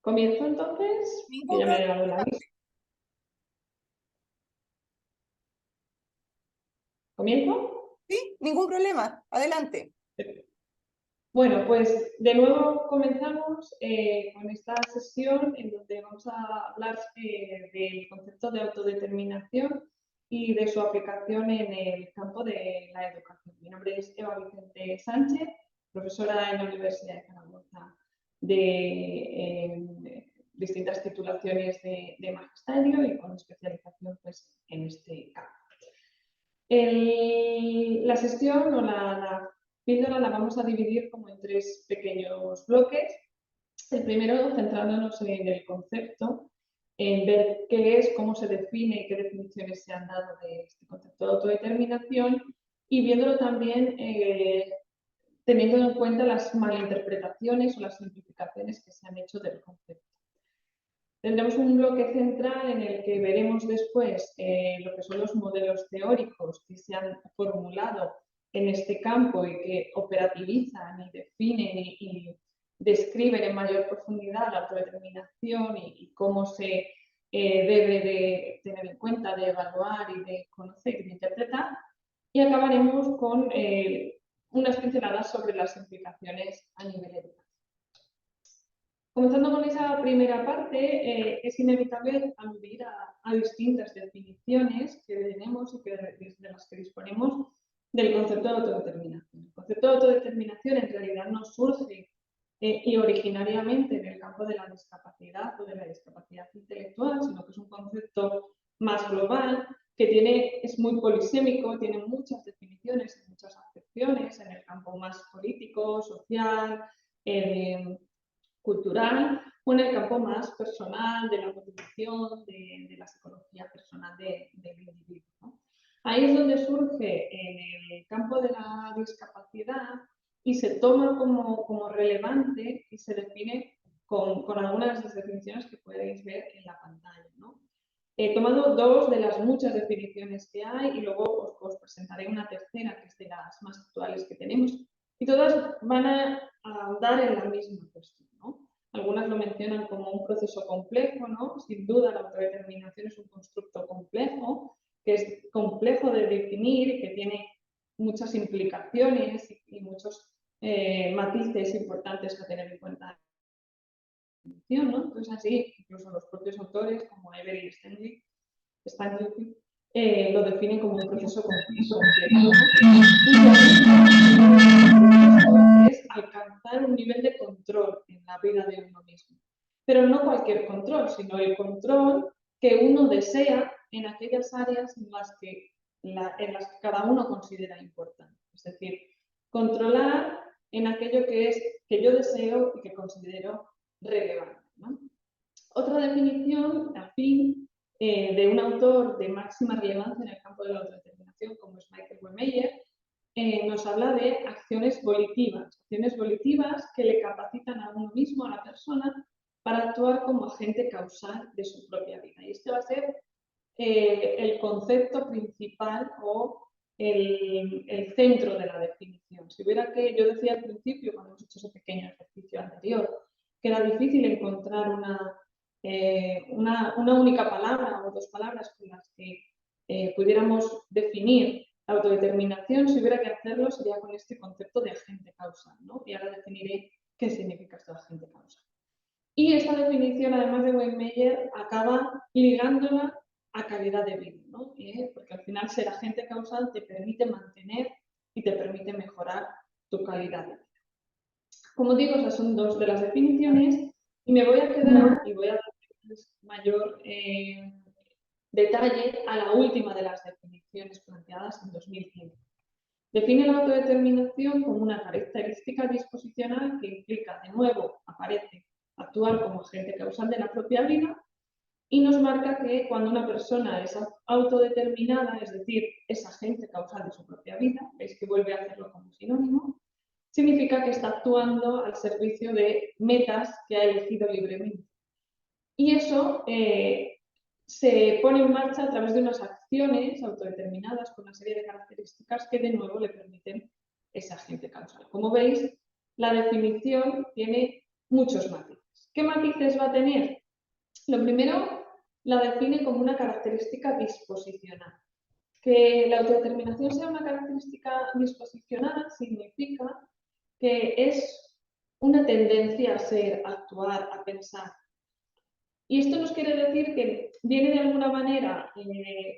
Comienzo entonces, que Ningún ya me ha problema. llegado el aviso. ¿Comienzo? Sí, ningún problema. Adelante. Bueno, pues de nuevo comenzamos con esta sesión en donde vamos a hablar del concepto de autodeterminación y de su aplicación en el campo de la educación. Mi nombre es Eva Vicente Sánchez, profesora en la Universidad de Zaragoza de distintas titulaciones de magisterio y con especialización pues, en este campo. La sesión o la píldora la vamos a dividir como en tres pequeños bloques. El primero centrándonos en el concepto, en ver qué es, cómo se define y qué definiciones se han dado de este concepto de autodeterminación y viéndolo también teniendo en cuenta las malinterpretaciones o las simplificaciones que se han hecho del concepto. Tendremos un bloque central en el que veremos después lo que son los modelos teóricos que se han formulado en este campo y que operativizan y definen y describen en mayor profundidad la autodeterminación y cómo se debe de tener en cuenta, de evaluar y de conocer y de interpretar. Y acabaremos con unas pinceladas sobre las implicaciones a nivel educativo. Comenzando con esa primera parte, es inevitable aludir a distintas definiciones que tenemos y de las que disponemos del concepto de autodeterminación. El concepto de autodeterminación en realidad no surge y originariamente en el campo de la discapacidad o de la discapacidad intelectual, sino que es un concepto más global, que es muy polisémico, tiene muchas definiciones y muchas acepciones en el campo más político, social, cultural o en el campo más personal, de la motivación, de la psicología personal del individuo, ¿no? Ahí es donde surge en el campo de la discapacidad y se toma como relevante y se define con algunas de las definiciones que podéis ver en la pantalla, ¿no? He tomado dos de las muchas definiciones que hay y luego os presentaré una tercera, que es de las más actuales que tenemos. Y todas van a andar en la misma cuestión, ¿no? Algunas lo mencionan como un proceso complejo, ¿no? Sin duda la autodeterminación es un constructo complejo, que es complejo de definir y que tiene muchas implicaciones y muchos matices importantes a tener en cuenta. ¿No? Entonces así, incluso los propios autores como Every Stanley lo definen como un proceso complejo. Es alcanzar un nivel de control en la vida de uno mismo. Pero no cualquier control, sino el control que uno desea en aquellas áreas en las que cada uno considera importante. Es decir, controlar en aquello que yo deseo y que considero relevante, ¿no? Otra definición, afín, de un autor de máxima relevancia en el campo de la autodeterminación, como es Michael Wehmeyer, nos habla de acciones volitivas que le capacitan a uno mismo, a la persona, para actuar como agente causal de su propia vida. Y este va a ser el concepto principal o el centro de la definición. Si hubiera que, yo decía al principio, cuando hemos hecho ese pequeño ejercicio anterior, que era difícil encontrar una única palabra o dos palabras con las que pudiéramos definir la autodeterminación, si hubiera que hacerlo sería con este concepto de agente causal, ¿no? Y ahora definiré qué significa esto de agente causal. Y esta definición, además de Wehmeyer, acaba ligándola a calidad de vida, ¿no? Porque al final ser agente causal te permite mantener y te permite mejorar tu calidad de vida. Como digo, esas son dos de las definiciones y me voy a quedar y voy a dar mayor detalle a la última de las definiciones planteadas en 2005. Define la autodeterminación como una característica disposicional que implica, de nuevo, aparece actuar como agente causal de la propia vida y nos marca que cuando una persona es autodeterminada, es decir, es agente causal de su propia vida, veis que vuelve a hacerlo como sinónimo, significa que está actuando al servicio de metas que ha elegido libremente. Y eso se pone en marcha a través de unas acciones autodeterminadas con una serie de características que de nuevo le permiten ese agente causal. Como veis, la definición tiene muchos matices. ¿Qué matices va a tener? Lo primero, la define como una característica disposicional. Que la autodeterminación sea una característica disposicional significa que es una tendencia a ser, a actuar, a pensar. Y esto nos quiere decir que viene de alguna manera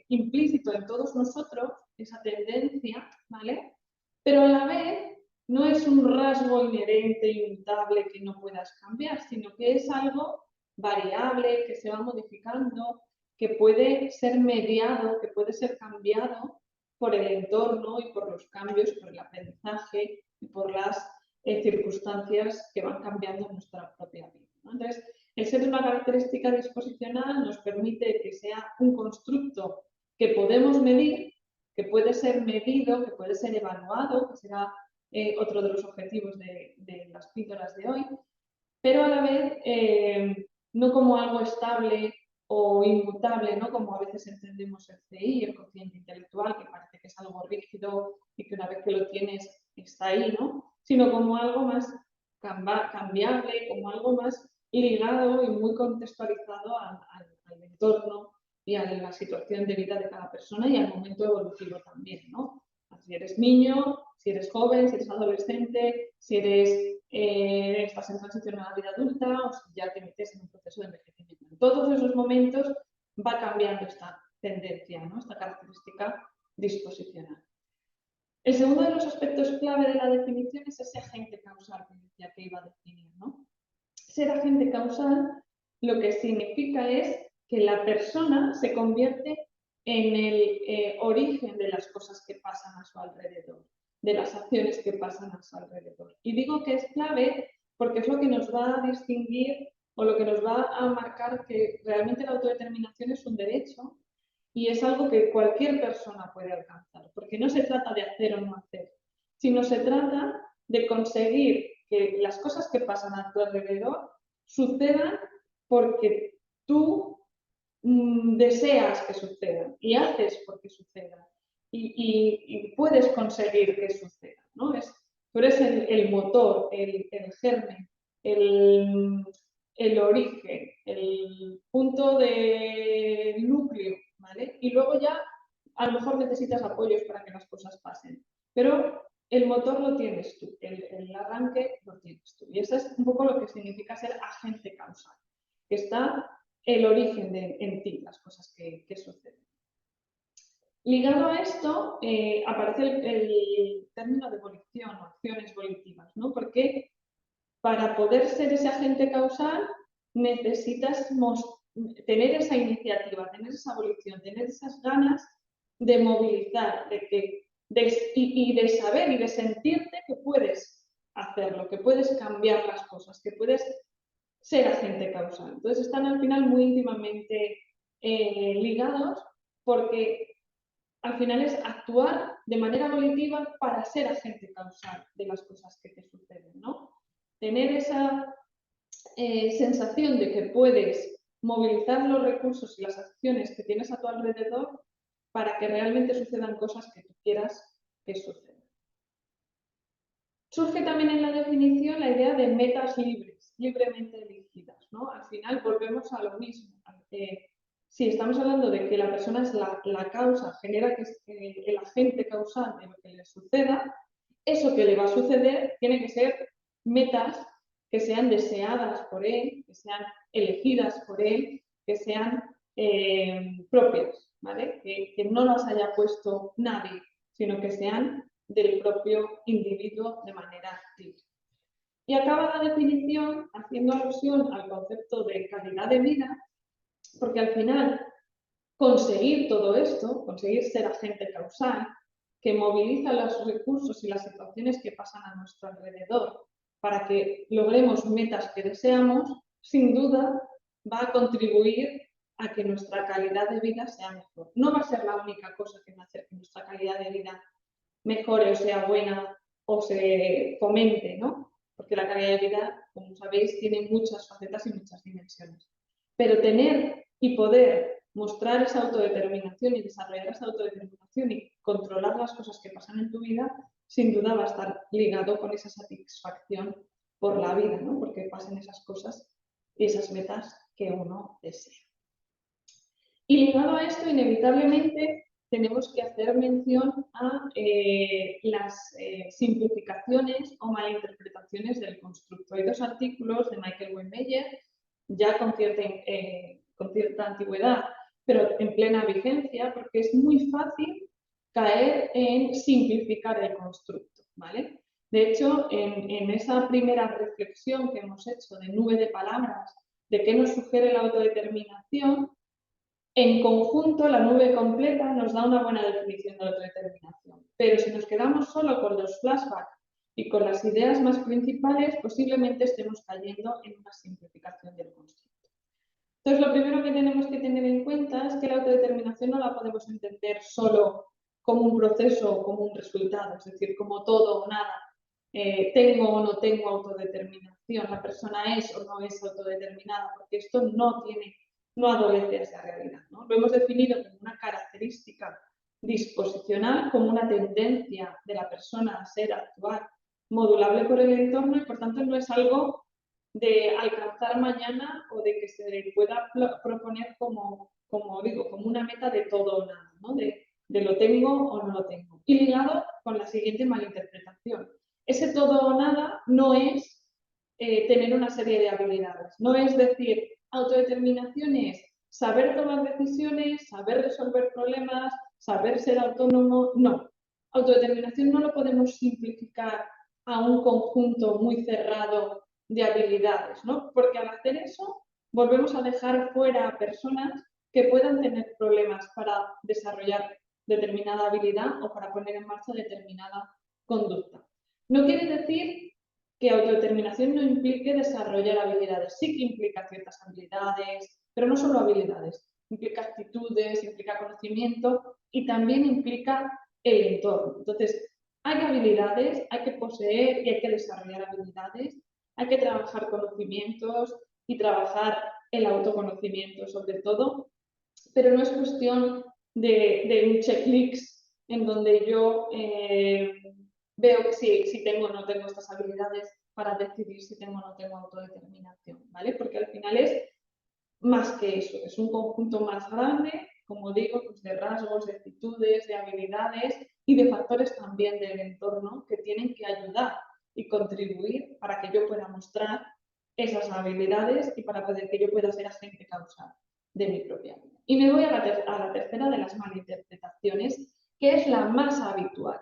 implícito en todos nosotros esa tendencia, ¿vale? Pero a la vez no es un rasgo inherente, inmutable que no puedas cambiar, sino que es algo variable, que se va modificando, que puede ser mediado, que puede ser cambiado por el entorno y por los cambios, por el aprendizaje y por las circunstancias que van cambiando en nuestra propia vida, ¿no? Entonces, el ser una característica disposicional nos permite que sea un constructo que podemos medir, que puede ser medido, que puede ser evaluado, que será otro de los objetivos de las píldoras de hoy, pero a la vez no como algo estable o inmutable, ¿no? Como a veces entendemos el CI, el cociente intelectual, que parece que es algo rígido y que una vez que lo tienes está ahí, ¿no? Sino como algo más cambiable, como algo más ligado y muy contextualizado al entorno y a la situación de vida de cada persona y al momento evolutivo también, ¿no? Si eres niño, si eres joven, si eres adolescente, si estás en transición a la vida adulta o si ya te metes en un proceso de envejecimiento. En todos esos momentos va cambiando esta tendencia, ¿no? Esta característica disposicional. El segundo de los aspectos clave de la definición es ese agente causal que decía que iba a definir, ¿no? Ser agente causal lo que significa es que la persona se convierte en el origen de las cosas que pasan a su alrededor, de las acciones que pasan a su alrededor. Y digo que es clave porque es lo que nos va a distinguir o lo que nos va a marcar que realmente la autodeterminación es un derecho y es algo que cualquier persona puede alcanzar, porque no se trata de hacer o no hacer, sino se trata de conseguir que las cosas que pasan a tu alrededor sucedan porque tú deseas que sucedan y haces porque sucedan y puedes conseguir que sucedan, ¿no? Tú eres el motor, el germen, el origen, el punto de núcleo, ¿vale? Y luego ya a lo mejor necesitas apoyos para que las cosas pasen, pero el motor lo tienes tú, el arranque lo tienes tú. Y eso es un poco lo que significa ser agente causal, que está el origen en ti, las cosas que suceden. Ligado a esto aparece el término de volición o acciones volitivas, ¿no? Porque para poder ser ese agente causal necesitas tener esa iniciativa, tener esa volición, tener esas ganas de movilizar, y de saber y de sentirte que puedes hacerlo, que puedes cambiar las cosas, que puedes ser agente causal. Entonces están al final muy íntimamente ligados porque al final es actuar de manera volitiva para ser agente causal de las cosas que te suceden, ¿no? Tener esa sensación de que puedes movilizar los recursos y las acciones que tienes a tu alrededor para que realmente sucedan cosas que tú quieras que sucedan. Surge también en la definición la idea de metas libres, libremente elegidas, ¿no? Al final volvemos a lo mismo. Si estamos hablando de que la persona es la causa, genera que es el agente causal de lo que le suceda, eso que le va a suceder tiene que ser metas que sean deseadas por él, que sean elegidas por él, que sean propias, ¿vale? Que no las haya puesto nadie, sino que sean del propio individuo de manera libre. Y acaba la definición haciendo alusión al concepto de calidad de vida, porque al final conseguir todo esto, conseguir ser agente causal, que moviliza los recursos y las situaciones que pasan a nuestro alrededor para que logremos metas que deseamos, sin duda va a contribuir a que nuestra calidad de vida sea mejor. No va a ser la única cosa que va a hacer que nuestra calidad de vida mejore o sea buena o se fomente, ¿no? Porque la calidad de vida, como sabéis, tiene muchas facetas y muchas dimensiones. Pero tener y poder mostrar esa autodeterminación y desarrollar esa autodeterminación y controlar las cosas que pasan en tu vida, sin duda va a estar ligado con esa satisfacción por la vida, ¿no? Porque pasen esas cosas esas metas que uno desea. Y ligado a esto, inevitablemente, tenemos que hacer mención a las simplificaciones o malinterpretaciones del constructo. Hay dos artículos de Michael Weinmeier, ya con cierta antigüedad, pero en plena vigencia, porque es muy fácil caer en simplificar el constructo, ¿vale? De hecho, en esa primera reflexión que hemos hecho de nube de palabras, de qué nos sugiere la autodeterminación, en conjunto, la nube completa nos da una buena definición de autodeterminación, pero si nos quedamos solo con los flashbacks y con las ideas más principales, posiblemente estemos cayendo en una simplificación del constructo. Entonces, lo primero que tenemos que tener en cuenta es que la autodeterminación no la podemos entender solo como un proceso o como un resultado, es decir, como todo o nada. Tengo o no tengo autodeterminación, la persona es o no es autodeterminada, porque esto no adolece de esa realidad, ¿no? Lo hemos definido como una característica disposicional, como una tendencia de la persona a ser, a actuar, modulable por el entorno y por tanto no es algo de alcanzar mañana o de que se le pueda proponer como una meta de todo o nada, ¿no? De lo tengo o no lo tengo. Y ligado con la siguiente malinterpretación. Ese todo o nada no es tener una serie de habilidades, no es decir, autodeterminación es saber tomar decisiones, saber resolver problemas, saber ser autónomo, no. Autodeterminación no lo podemos simplificar a un conjunto muy cerrado de habilidades, ¿no? Porque al hacer eso volvemos a dejar fuera a personas que puedan tener problemas para desarrollar determinada habilidad o para poner en marcha determinada conducta. No quiere decir que autodeterminación no implique desarrollar habilidades, sí que implica ciertas habilidades, pero no solo habilidades, implica actitudes, implica conocimiento y también implica el entorno. Entonces, hay habilidades, hay que poseer y hay que desarrollar habilidades, hay que trabajar conocimientos y trabajar el autoconocimiento sobre todo, pero no es cuestión de un checklist en donde yo veo que si tengo o no tengo estas habilidades para decidir si tengo o no tengo autodeterminación, ¿vale? Porque al final es más que eso, es un conjunto más grande, como digo, pues de rasgos, de actitudes, de habilidades y de factores también del entorno que tienen que ayudar y contribuir para que yo pueda mostrar esas habilidades y para que yo pueda ser agente causal de mi propia vida. Y me voy a la tercera de las malinterpretaciones, que es la más habitual.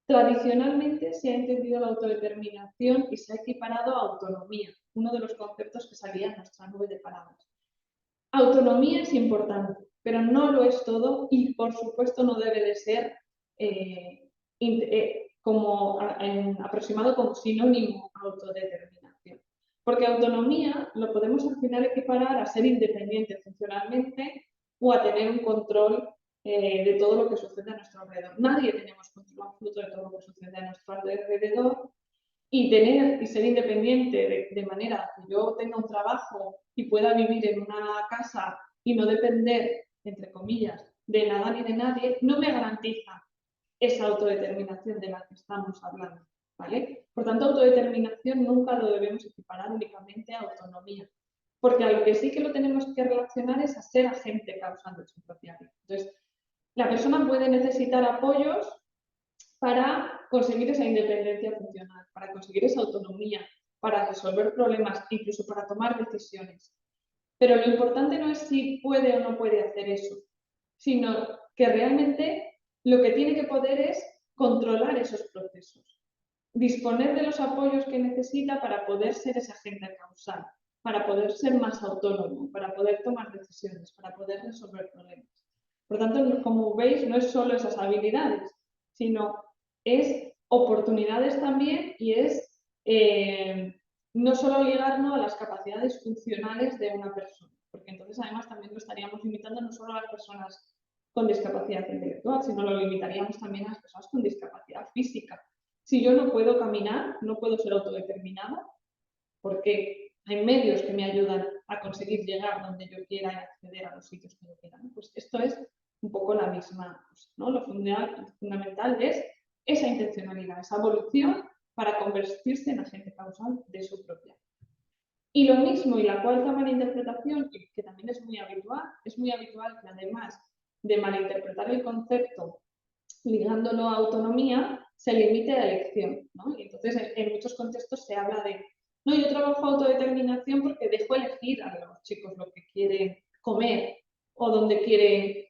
Tradicionalmente se ha entendido la autodeterminación y se ha equiparado a autonomía, uno de los conceptos que salía en nuestra nube de palabras. Autonomía es importante, pero no lo es todo y por supuesto no debe de ser aproximado como sinónimo a autodeterminación. Porque autonomía lo podemos al final equiparar a ser independiente funcionalmente o a tener un control de todo lo que sucede a nuestro alrededor. Nadie tenemos control absoluto de todo lo que sucede a nuestro alrededor y ser independiente de manera que yo tenga un trabajo y pueda vivir en una casa y no depender, entre comillas, de nada ni de nadie, no me garantiza esa autodeterminación de la que estamos hablando, ¿vale? Por tanto, autodeterminación nunca lo debemos equiparar únicamente a autonomía, porque a lo que sí que lo tenemos que relacionar es a ser agente causal de su propia vida. Entonces, la persona puede necesitar apoyos para conseguir esa independencia funcional, para conseguir esa autonomía, para resolver problemas, incluso para tomar decisiones. Pero lo importante no es si puede o no puede hacer eso, sino que realmente lo que tiene que poder es controlar esos procesos, disponer de los apoyos que necesita para poder ser ese agente causal, para poder ser más autónomo, para poder tomar decisiones, para poder resolver problemas. Por tanto, como veis, no es solo esas habilidades, sino es oportunidades también y es no solo ligarnos a las capacidades funcionales de una persona, porque entonces además también lo estaríamos limitando no solo a las personas con discapacidad intelectual, sino lo limitaríamos también a las personas con discapacidad física. Si yo no puedo caminar, no puedo ser autodeterminado, porque hay medios que me ayudan a conseguir llegar donde yo quiera y acceder a los sitios que yo quiera. Pues esto es un poco la misma cosa, ¿no? Lo fundamental es esa intencionalidad, esa evolución para convertirse en agente causal de su propia vida. Y lo mismo, y la cuarta malinterpretación, que también es muy habitual que además de malinterpretar el concepto ligándolo a autonomía, se limite a elección, ¿no? Y entonces en muchos contextos se habla de, no, yo trabajo autodeterminación porque dejo elegir a los chicos lo que quieren comer o donde quieren,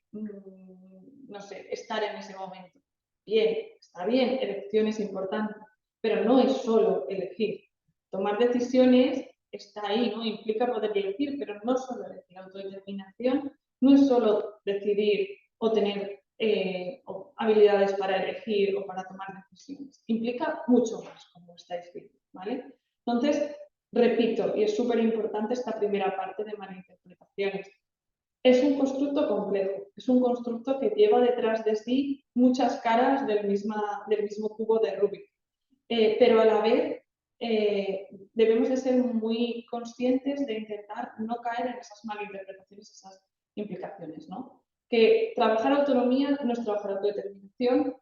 no sé, estar en ese momento. Bien, está bien, elección es importante, pero no es solo elegir. Tomar decisiones está ahí, ¿no? Implica poder elegir, pero no solo elegir. Autodeterminación no es solo decidir o tener o habilidades para elegir o para tomar decisiones. Implica mucho más, como estáis viendo, ¿vale? Entonces, repito, y es súper importante esta primera parte de malinterpretaciones. Es un constructo complejo, es un constructo que lleva detrás de sí muchas caras del mismo cubo de Rubik, pero a la vez debemos de ser muy conscientes de intentar no caer en esas malinterpretaciones, esas implicaciones, ¿no? Que trabajar autonomía no es trabajar autodeterminación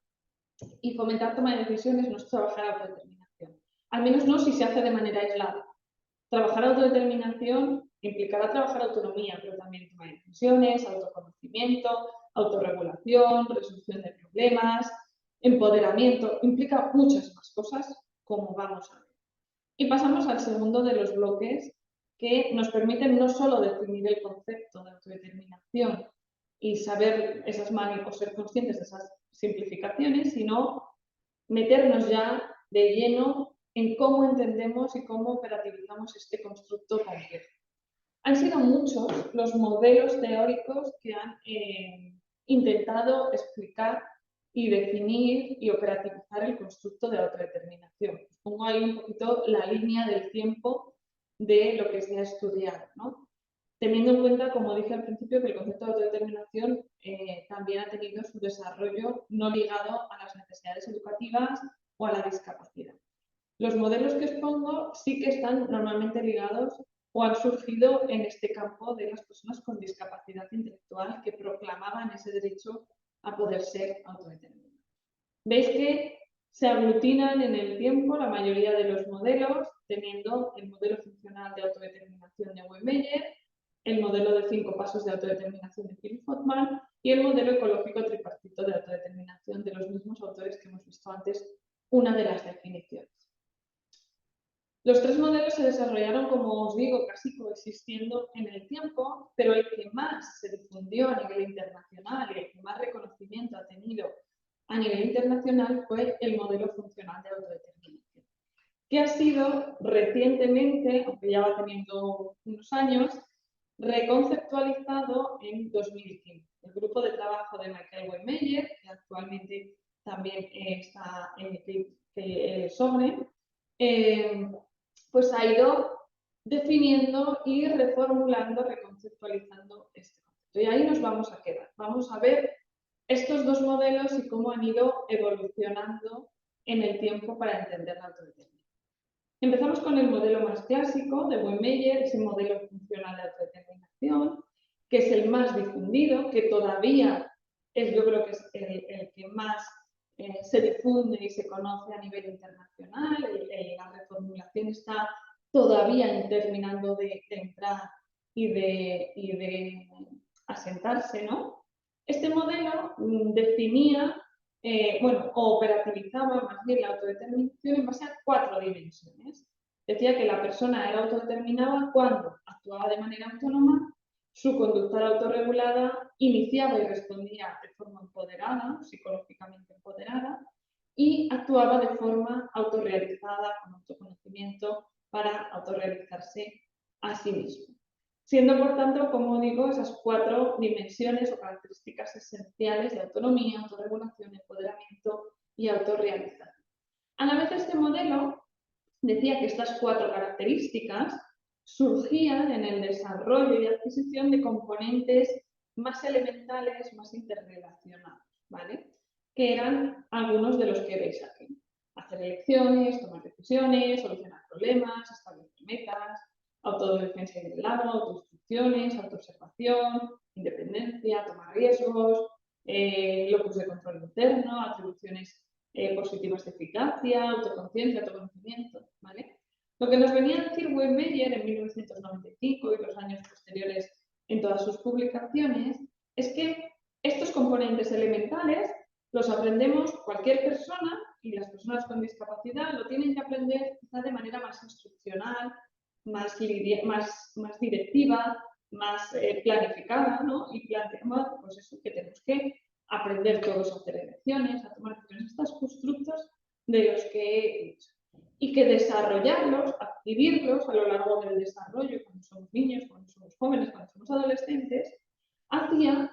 y fomentar toma de decisiones no es trabajar autodeterminación. Al menos no si se hace de manera aislada. Trabajar autodeterminación implicará trabajar autonomía, pero también toma de decisiones, autoconocimiento, autorregulación, resolución de problemas, empoderamiento, implica muchas más cosas, como vamos a ver. Y pasamos al segundo de los bloques que nos permiten no solo definir el concepto de autodeterminación y saber esas o ser conscientes de esas simplificaciones, sino meternos ya de lleno en cómo entendemos y cómo operativizamos este constructo complejo. Han sido muchos los modelos teóricos que han intentado explicar y definir y operativizar el constructo de autodeterminación. Os pongo ahí un poquito la línea del tiempo de lo que se ha estudiado, ¿no? Teniendo en cuenta, como dije al principio, que el concepto de autodeterminación también ha tenido su desarrollo no ligado a las necesidades educativas o a la discapacidad. Los modelos que expongo sí que están normalmente ligados o han surgido en este campo de las personas con discapacidad intelectual que proclamaban ese derecho a poder ser autodeterminados. Veis que se aglutinan en el tiempo la mayoría de los modelos, teniendo el modelo funcional de autodeterminación de Weymeyer, el modelo de 5 pasos de autodeterminación de Philip Hoffman y el modelo ecológico tripartito de autodeterminación de los mismos autores que hemos visto antes, una de las definiciones. Los tres modelos se desarrollaron, como os digo, casi coexistiendo en el tiempo, pero el que más se difundió a nivel internacional y el que más reconocimiento ha tenido a nivel internacional fue el modelo funcional de autodeterminación, que ha sido recientemente, aunque ya va teniendo unos años, reconceptualizado en 2015. El grupo de trabajo de Michael Weymeyer, que actualmente también está en Sogren, pues ha ido definiendo y reformulando, reconceptualizando este concepto. Y ahí nos vamos a quedar. Vamos a ver estos dos modelos y cómo han ido evolucionando en el tiempo para entender la autodeterminación. Empezamos con el modelo más clásico de Weymeyer, ese modelo funcional de autodeterminación, que es el más difundido, que todavía es, yo creo que es el que más se difunde y se conoce a nivel internacional. La reformulación está todavía terminando de entrar y de asentarse, ¿no? Este modelo definía, o operativizaba más bien la autodeterminación en base a 4 dimensiones. Decía que la persona era autodeterminada cuando actuaba de manera autónoma, su conducta era autorregulada, iniciaba y respondía de forma empoderada, psicológicamente empoderada, y actuaba de forma autorrealizada, con autoconocimiento, para autorrealizarse a sí mismo. Siendo, por tanto, como digo, esas 4 dimensiones o características esenciales de autonomía, autorregulación, empoderamiento y autorrealización. A la vez, este modelo decía que estas 4 características surgían en el desarrollo y adquisición de componentes más elementales, más interrelacionados, ¿vale? Que eran algunos de los que veis aquí. Hacer elecciones, tomar decisiones, solucionar problemas, establecer metas, autodefensa y liderazgo, autoinstrucciones, autoobservación, independencia, tomar riesgos, locus de control interno, atribuciones positivas de eficacia, autoconciencia, autoconocimiento, ¿vale? Lo que nos venía a decir Weinberger en 1995 y los años posteriores en todas sus publicaciones es que estos componentes elementales los aprendemos cualquier persona, y las personas con discapacidad lo tienen que aprender quizá de manera más instruccional, más directiva, más planificada, ¿no? Y planteamos, pues eso, que tenemos que aprender todos a hacer elecciones, a tomar decisiones, estos constructos de los que he dicho. Y que desarrollarlos, adquirirlos a lo largo del desarrollo, cuando somos niños, cuando somos jóvenes, cuando somos adolescentes, hacía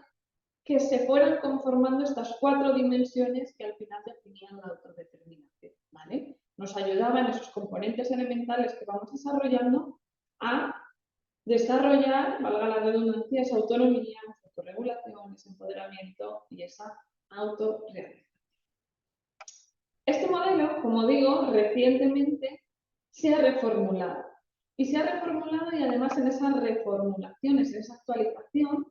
que se fueran conformando estas 4 dimensiones que al final definían la autodeterminación, ¿vale? Nos ayudaban esos componentes elementales que vamos desarrollando a desarrollar, valga la redundancia, esa autonomía, esa autorregulación, ese empoderamiento y esa autorrealización. Este modelo, como digo, recientemente se ha reformulado. Y se ha reformulado y además en esas reformulaciones, en esa actualización,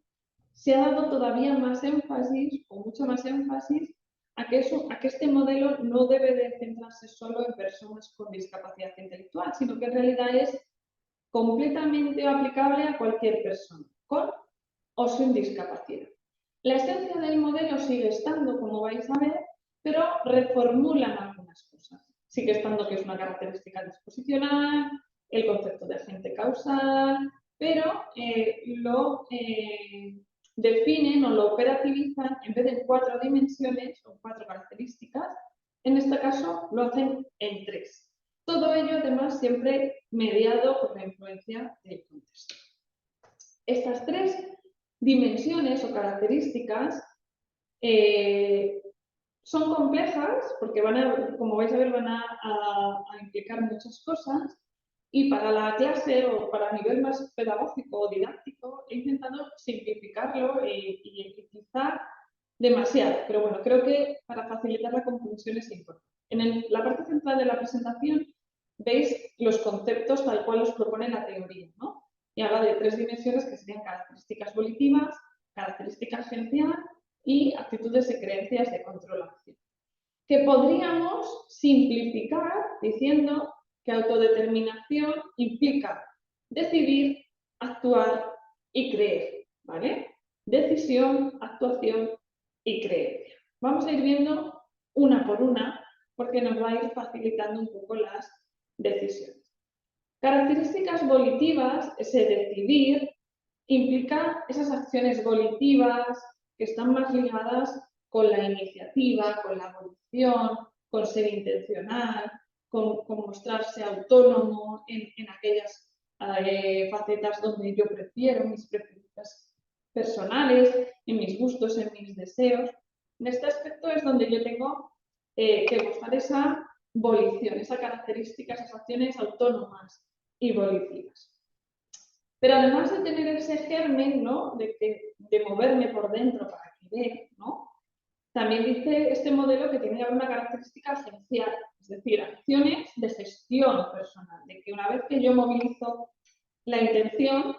se ha dado todavía más énfasis, o mucho más énfasis, a que este modelo no debe de centrarse solo en personas con discapacidad intelectual, sino que en realidad es completamente aplicable a cualquier persona, con o sin discapacidad. La esencia del modelo sigue estando, como vais a ver, pero reformulan algunas cosas. Sigue estando que es una característica disposicional, el concepto de agente causal, pero lo definen o lo operativizan en vez de en 4 dimensiones o 4 características, en este caso lo hacen en 3. Todo ello, además, siempre mediado por la influencia del contexto. Estas 3 dimensiones o características son complejas porque como vais a ver, van a implicar muchas cosas, y para la clase o para nivel más pedagógico o didáctico he intentado simplificarlo y quizá demasiado, pero bueno, creo que para facilitar la comprensión es importante. En la parte central de la presentación veis los conceptos tal cual los propone la teoría, ¿no? Y habla de 3 dimensiones que serían características volitivas, característica agencial y actitudes y creencias de control-acción. Que podríamos simplificar diciendo que autodeterminación implica decidir, actuar y creer, ¿vale? Decisión, actuación y creencia. Vamos a ir viendo una por una porque nos va a ir facilitando un poco las decisiones. Características volitivas, ese decidir, implica esas acciones volitivas que están más ligadas con la iniciativa, con la volición, con ser intencional, con mostrarse autónomo en aquellas facetas donde yo prefiero, mis preferencias personales, en mis gustos, en mis deseos. En este aspecto es donde yo tengo que mostrar esa volición, esa característica, esas acciones autónomas y volitivas. Pero además de tener ese germen, ¿no?, de moverme por dentro para querer, ¿no?, también dice este modelo que tiene una característica agencial, es decir, acciones de gestión personal, de que una vez que yo movilizo la intención,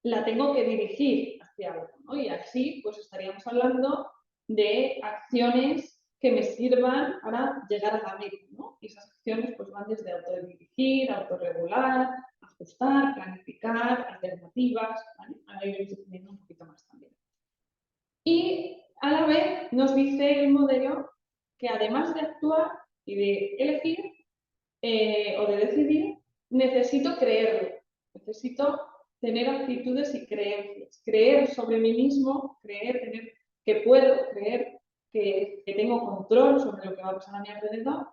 la tengo que dirigir hacia algo, ¿no? Y así pues estaríamos hablando de acciones que me sirvan para llegar a la meta, ¿no? Y esas acciones pues van desde autodirigir, autorregular, ajustar, planificar, alternativas, ¿vale? Ahora iremos definiendo un poquito más también. Y a la vez nos dice el modelo que además de actuar y de elegir o de decidir, necesito creerlo, necesito tener actitudes y creencias, creer sobre mí mismo, creer que puedo, creer que tengo control sobre lo que va a pasar a mi alrededor,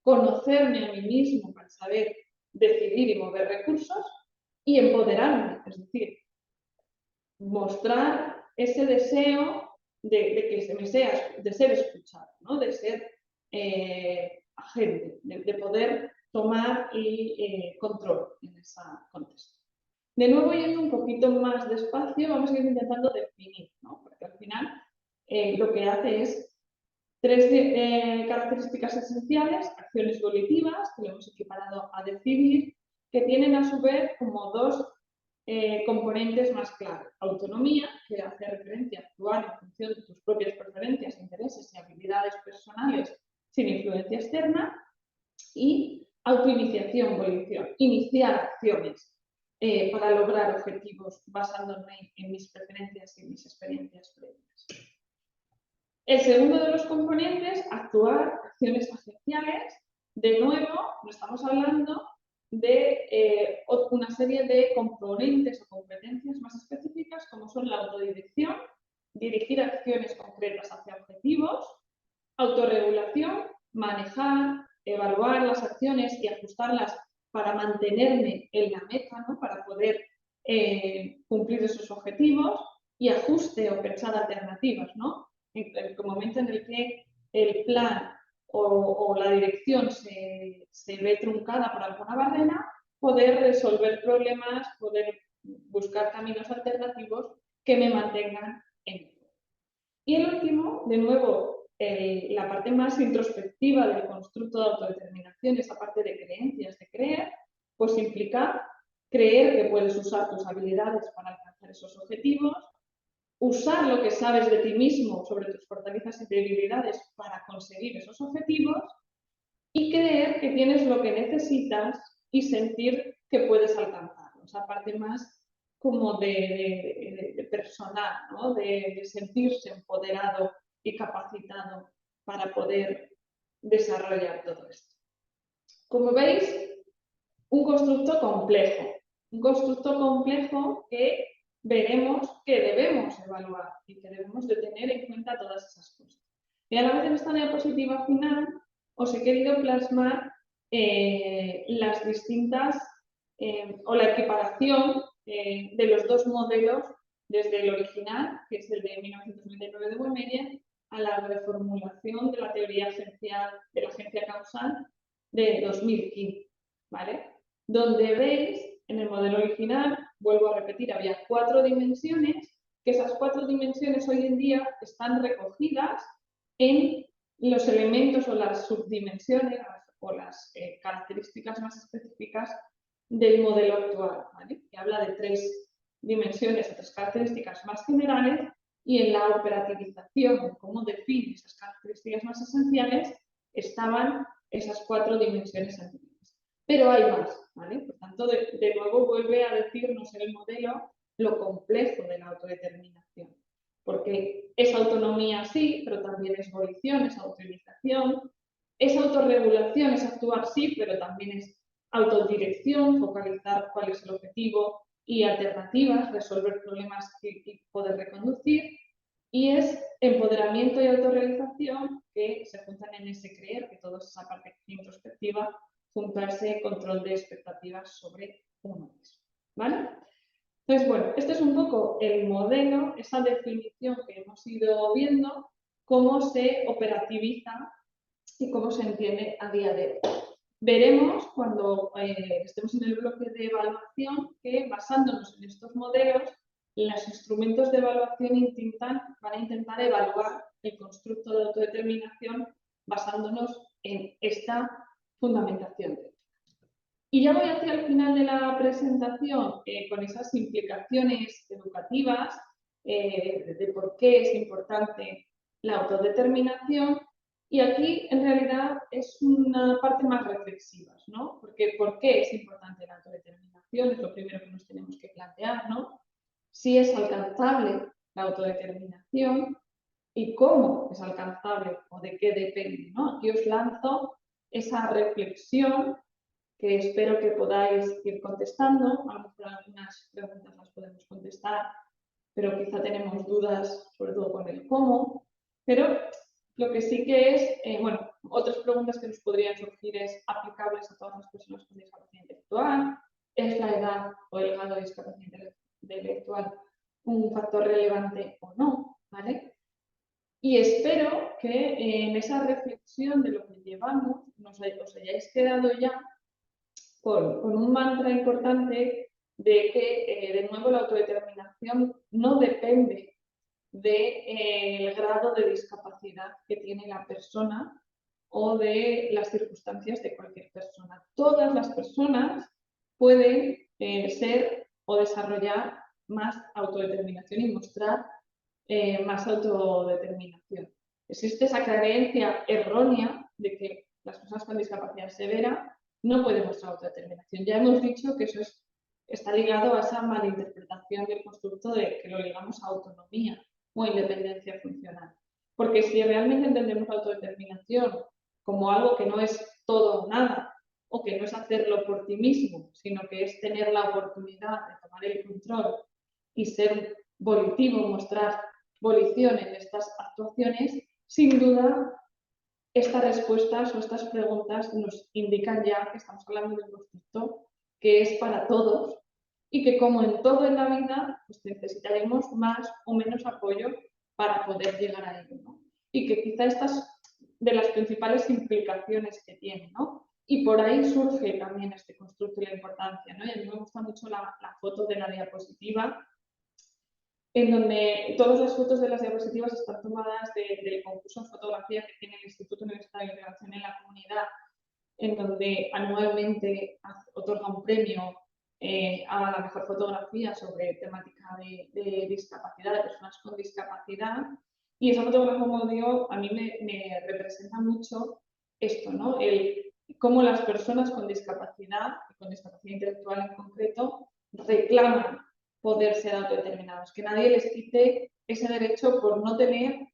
conocerme a mí mismo para saber decidir y mover recursos y empoderarme, es decir, mostrar ese deseo de ser escuchado, ¿no?, de ser agente, de poder tomar control en ese contexto. De nuevo, yendo un poquito más despacio, vamos a ir intentando definir, ¿no?, porque al final lo que hace es 3 características esenciales: acciones volitivas, que lo hemos equiparado a decidir, que tienen a su vez como 2 componentes más claros: autonomía, que hace referencia a actuar en función de tus propias preferencias, intereses y habilidades personales sin influencia externa, y autoiniciación, volición, iniciar acciones para lograr objetivos basándome en mis preferencias y en mis experiencias previas. El segundo de los componentes, actuar, acciones agenciales. De nuevo, no estamos hablando de una serie de componentes o competencias más específicas como son la autodirección, dirigir acciones concretas hacia objetivos, autorregulación, manejar, evaluar las acciones y ajustarlas para mantenerme en la meta, ¿no? Para poder cumplir esos objetivos, y ajuste o pensar alternativas, ¿no? En el momento en el que el plan o la dirección se ve truncada por alguna barrera, poder resolver problemas, poder buscar caminos alternativos que me mantengan en ello. Y el último, de nuevo, la parte más introspectiva del constructo de autodeterminación, esa parte de creencias, de creer, pues implica creer que puedes usar tus habilidades para alcanzar esos objetivos, usar lo que sabes de ti mismo sobre tus fortalezas y debilidades para conseguir esos objetivos, y creer que tienes lo que necesitas y sentir que puedes alcanzarlo. Esa parte más como de personal, ¿no? de sentirse empoderado y capacitado para poder desarrollar todo esto. Como veis, un constructo complejo que veremos que debemos evaluar y que debemos de tener en cuenta todas esas cosas. Y a la vez en esta diapositiva final os he querido plasmar las distintas o la equiparación de los dos modelos desde el original, que es el de 1999 de Wemeyer, a la reformulación de la teoría agencial, de la agencia causal de 2015, ¿vale? Donde veis, en el modelo original, vuelvo a repetir, había 4 dimensiones, que esas 4 dimensiones hoy en día están recogidas en los elementos o las subdimensiones o las características más específicas del modelo actual, ¿vale? Que habla de 3 dimensiones o 3 características más generales, y en la operativización, cómo define esas características más esenciales, estaban esas 4 dimensiones anteriores. Pero hay más, ¿vale? Por tanto, de nuevo vuelve a decirnos el modelo lo complejo de la autodeterminación, porque es autonomía sí, pero también es volición, es autorización, es autorregulación, es actuar sí, pero también es autodirección, focalizar cuál es el objetivo y alternativas, resolver problemas y poder reconducir, y es empoderamiento y autorrealización, que se juntan en ese creer, que toda esa parte introspectiva junto a ese control de expectativas sobre uno mismo, ¿vale? Entonces, bueno, este es un poco el modelo, esa definición que hemos ido viendo, cómo se operativiza y cómo se entiende a día de hoy. Veremos cuando estemos en el bloque de evaluación que, basándonos en estos modelos, los instrumentos de evaluación van a intentar evaluar el constructo de autodeterminación basándonos en esta fundamentación. Y ya voy hacia el final de la presentación con esas implicaciones educativas de por qué es importante la autodeterminación, y aquí en realidad es una parte más reflexiva, ¿no? Porque ¿por qué es importante la autodeterminación? Es lo primero que nos tenemos que plantear, ¿no? Si es alcanzable la autodeterminación y cómo es alcanzable o de qué depende, ¿no? Aquí os lanzo esa reflexión que espero que podáis ir contestando. A lo mejor algunas preguntas las podemos contestar, pero quizá tenemos dudas, sobre todo con el cómo. Pero lo que sí que es, bueno, otras preguntas que nos podrían surgir es aplicables a todas las personas con discapacidad intelectual. ¿Es la edad o el grado de discapacidad intelectual un factor relevante o no? ¿Vale? Y espero que en esa reflexión de lo que llevamos os hayáis quedado ya con un mantra importante de que, de nuevo, la autodeterminación no depende del grado de discapacidad que tiene la persona o de las circunstancias de cualquier persona. Todas las personas pueden ser o desarrollar más autodeterminación y mostrar más autodeterminación. Existe esa creencia errónea de que las personas con discapacidad severa no puede mostrar autodeterminación. Ya hemos dicho que eso está ligado a esa malinterpretación del constructo de que lo ligamos a autonomía o independencia funcional. Porque si realmente entendemos la autodeterminación como algo que no es todo o nada, o que no es hacerlo por ti mismo, sino que es tener la oportunidad de tomar el control y ser volitivo, mostrar volición en estas actuaciones, sin duda estas respuestas o estas preguntas nos indican ya que estamos hablando de un constructo que es para todos y que, como en todo en la vida, pues necesitaremos más o menos apoyo para poder llegar a ello, ¿no? Y que quizá estas de las principales implicaciones que tiene, ¿no? Y por ahí surge también este constructo y la importancia, ¿no? Y a mí me gusta mucho la foto de la diapositiva, en donde todas las fotos de las diapositivas están tomadas del concurso de fotografía que tiene el Instituto Universitario de Integración en la Comunidad, en donde anualmente otorga un premio a la mejor fotografía sobre temática de discapacidad, de personas con discapacidad. Y esa fotografía, como digo, a mí me representa mucho esto, ¿no? Cómo las personas con discapacidad intelectual en concreto, reclaman poder ser autodeterminados, que nadie les quite ese derecho por no tener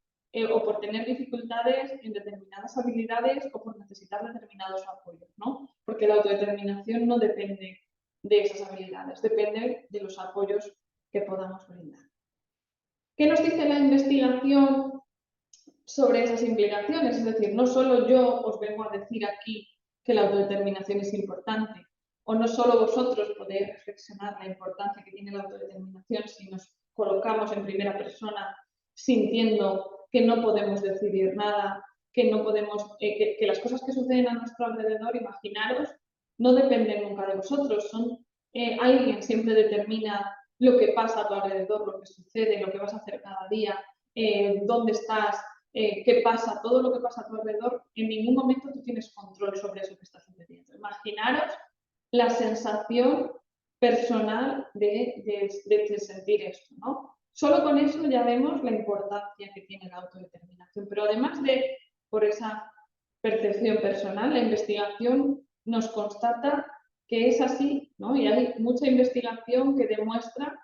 o por tener dificultades en determinadas habilidades o por necesitar determinados apoyos, ¿no? Porque la autodeterminación no depende de esas habilidades, depende de los apoyos que podamos brindar. ¿Qué nos dice la investigación sobre esas implicaciones? Es decir, no solo yo os vengo a decir aquí que la autodeterminación es importante, o no solo vosotros podéis reflexionar la importancia que tiene la autodeterminación si nos colocamos en primera persona sintiendo que no podemos decidir nada, que no podemos, que las cosas que suceden a nuestro alrededor, imaginaros, no dependen nunca de vosotros, alguien siempre determina lo que pasa a tu alrededor, lo que sucede, lo que vas a hacer cada día, dónde estás, qué pasa, todo lo que pasa a tu alrededor. En ningún momento tú tienes control sobre eso que está sucediendo. Imaginaros la sensación personal de sentir esto, ¿no? Solo con eso ya vemos la importancia que tiene la autodeterminación, pero además de por esa percepción personal, la investigación nos constata que es así, ¿no? Y hay mucha investigación que demuestra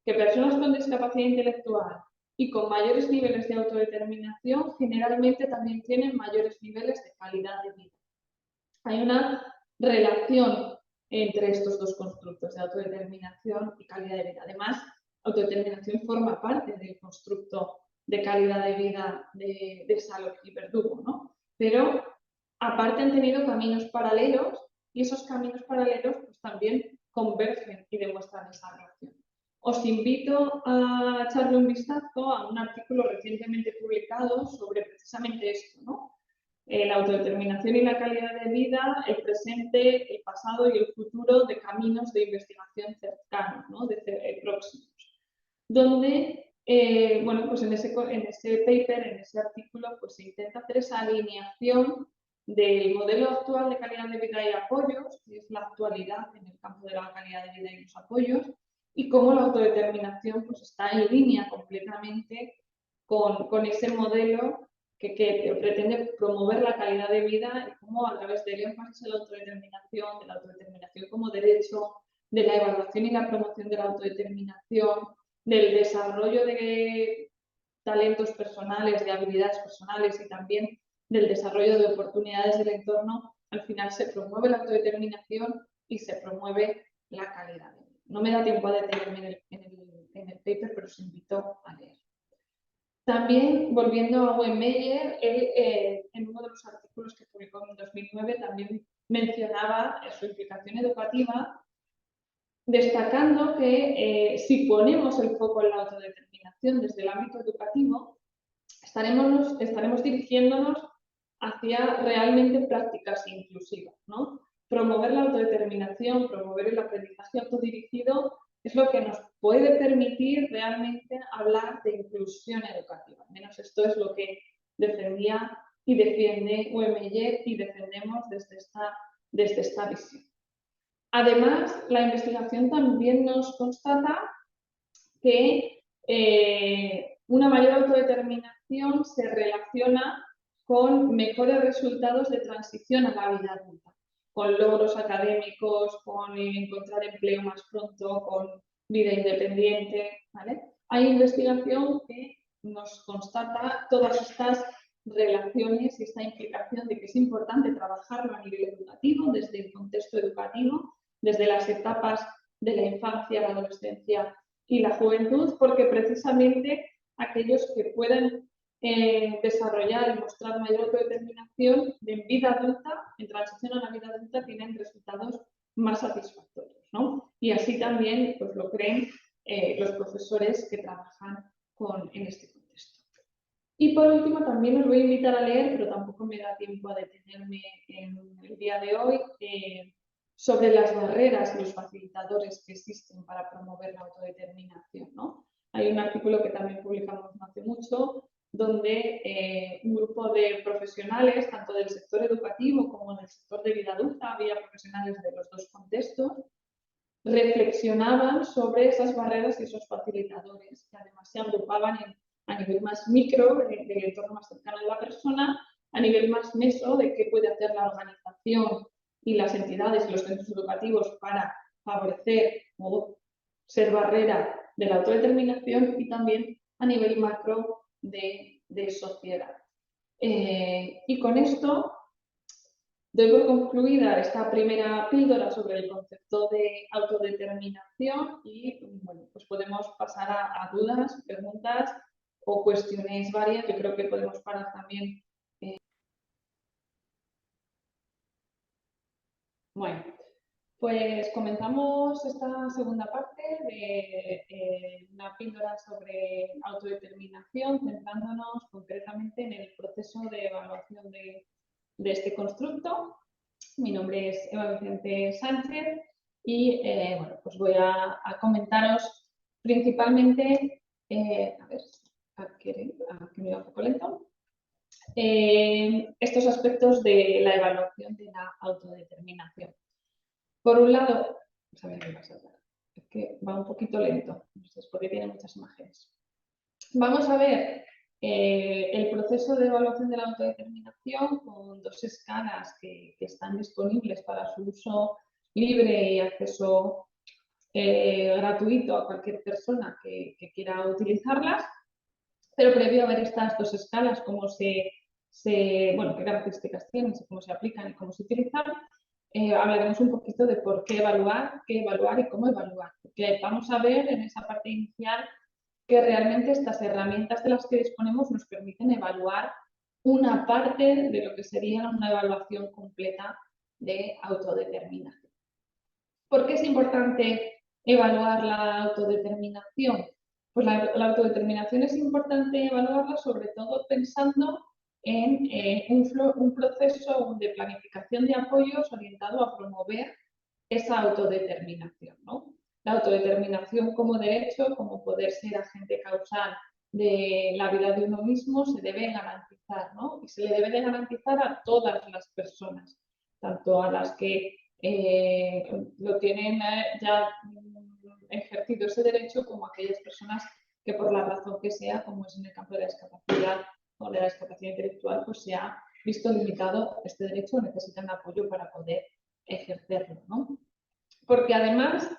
que personas con discapacidad intelectual y con mayores niveles de autodeterminación generalmente también tienen mayores niveles de calidad de vida. Hay una relación entre estos dos constructos de autodeterminación y calidad de vida. Además, autodeterminación forma parte del constructo de calidad de vida de Salop y Verdugo, ¿no? Pero aparte han tenido caminos paralelos y esos caminos paralelos pues, también convergen y demuestran esa relación. Os invito a echarle un vistazo a un artículo recientemente publicado sobre precisamente esto, ¿no? La autodeterminación y la calidad de vida, el presente, el pasado y el futuro de caminos de investigación cercanos, ¿no? Próximos, donde, bueno, pues en ese paper, en ese artículo, pues se intenta hacer esa alineación del modelo actual de calidad de vida y apoyos, que es la actualidad en el campo de la calidad de vida y los apoyos, y cómo la autodeterminación pues, está en línea completamente con ese modelo que pretende promover la calidad de vida y cómo a través del énfasis en la autodeterminación, de la autodeterminación como derecho, de la evaluación y la promoción de la autodeterminación, del desarrollo de talentos personales, de habilidades personales y también del desarrollo de oportunidades del entorno, al final se promueve la autodeterminación y se promueve la calidad de vida. No me da tiempo a detenerme en el paper, pero os invito a leer. También, volviendo a Wehmeyer, él en uno de los artículos que publicó en 2009 también mencionaba su implicación educativa, destacando que si ponemos el foco en la autodeterminación desde el ámbito educativo, estaremos dirigiéndonos hacia realmente prácticas inclusivas, ¿no? Promover la autodeterminación, promover el aprendizaje autodirigido es lo que nos puede permitir realmente hablar de inclusión educativa. Al menos esto es lo que defendía y defiende Wehmeyer y defendemos desde esta visión. Además, la investigación también nos constata que una mayor autodeterminación se relaciona con mejores resultados de transición a la vida adulta. con logros académicos, con encontrar empleo más pronto, con vida independiente, ¿vale? Hay investigación que nos constata todas estas relaciones y esta implicación de que es importante trabajarlo a nivel educativo, desde el contexto educativo, desde las etapas de la infancia, la adolescencia y la juventud, porque precisamente aquellos que pueden desarrollar y mostrar mayor autodeterminación en vida adulta, en transición a la vida adulta, tienen resultados más satisfactorios, ¿no? Y así también pues, lo creen los profesores que trabajan en este contexto. Y por último, también os voy a invitar a leer, pero tampoco me da tiempo a detenerme en el día de hoy, sobre las barreras y los facilitadores que existen para promover la autodeterminación, ¿no? Hay un artículo que también publicamos no hace mucho, donde un grupo de profesionales, tanto del sector educativo como del sector de vida adulta, había profesionales de los dos contextos, reflexionaban sobre esas barreras y esos facilitadores, que además se agrupaban a nivel más micro, del entorno más cercano de la persona, a nivel más meso, de qué puede hacer la organización y las entidades y los centros educativos para favorecer o ser barrera de la autodeterminación, y también a nivel macro de sociedad. Y con esto doy por concluida esta primera píldora sobre el concepto de autodeterminación y bueno, pues podemos pasar a dudas, preguntas o cuestiones varias. Yo creo que podemos parar también. Bueno, pues comenzamos esta segunda parte de una píldora sobre autodeterminación, centrándonos concretamente en el proceso de evaluación de este constructo. Mi nombre es Eva Vicente Sánchez y bueno, pues voy a comentaros principalmente, a ver, aquí me va un poco lento, estos aspectos de la evaluación de la autodeterminación. Por un lado, a ver qué pasa, es que va un poquito lento, no sé, es porque tiene muchas imágenes. Vamos a ver el proceso de evaluación de la autodeterminación con dos escalas que están disponibles para su uso libre y acceso gratuito a cualquier persona que quiera utilizarlas. Pero previo a ver estas dos escalas, bueno, qué características tienen, cómo se aplican y cómo se utilizan, hablaremos un poquito de por qué evaluar y cómo evaluar. Porque vamos a ver en esa parte inicial que realmente estas herramientas de las que disponemos nos permiten evaluar una parte de lo que sería una evaluación completa de autodeterminación. ¿Por qué es importante evaluar la autodeterminación? Pues la autodeterminación es importante evaluarla sobre todo pensando en un proceso de planificación de apoyos orientado a promover esa autodeterminación, ¿no? La autodeterminación como derecho, como poder ser agente causal de la vida de uno mismo, se debe garantizar, ¿no? Y se le debe de garantizar a todas las personas, tanto a las que lo tienen ya ejercido ese derecho, como a aquellas personas que por la razón que sea, como es en el campo de la discapacidad o de la discapacidad intelectual, pues se ha visto limitado este derecho o necesitan apoyo para poder ejercerlo, ¿no? Porque además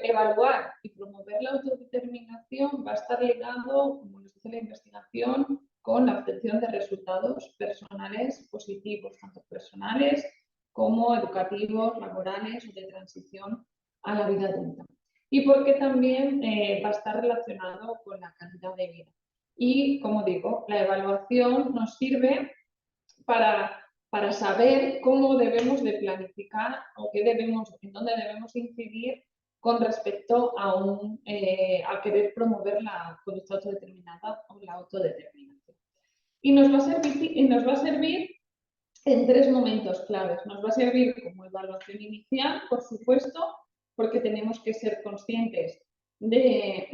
evaluar y promover la autodeterminación va a estar ligado, como nos dice la investigación, con la obtención de resultados personales positivos, tanto personales como educativos, laborales o de transición a la vida adulta. Y porque también va a estar relacionado con la calidad de vida. Y, como digo, la evaluación nos sirve para saber cómo debemos de planificar o en dónde debemos incidir con respecto a querer promover la conducta autodeterminada o la autodeterminación. Y nos va a servir en tres momentos claves. Nos va a servir como evaluación inicial, por supuesto, porque tenemos que ser conscientes del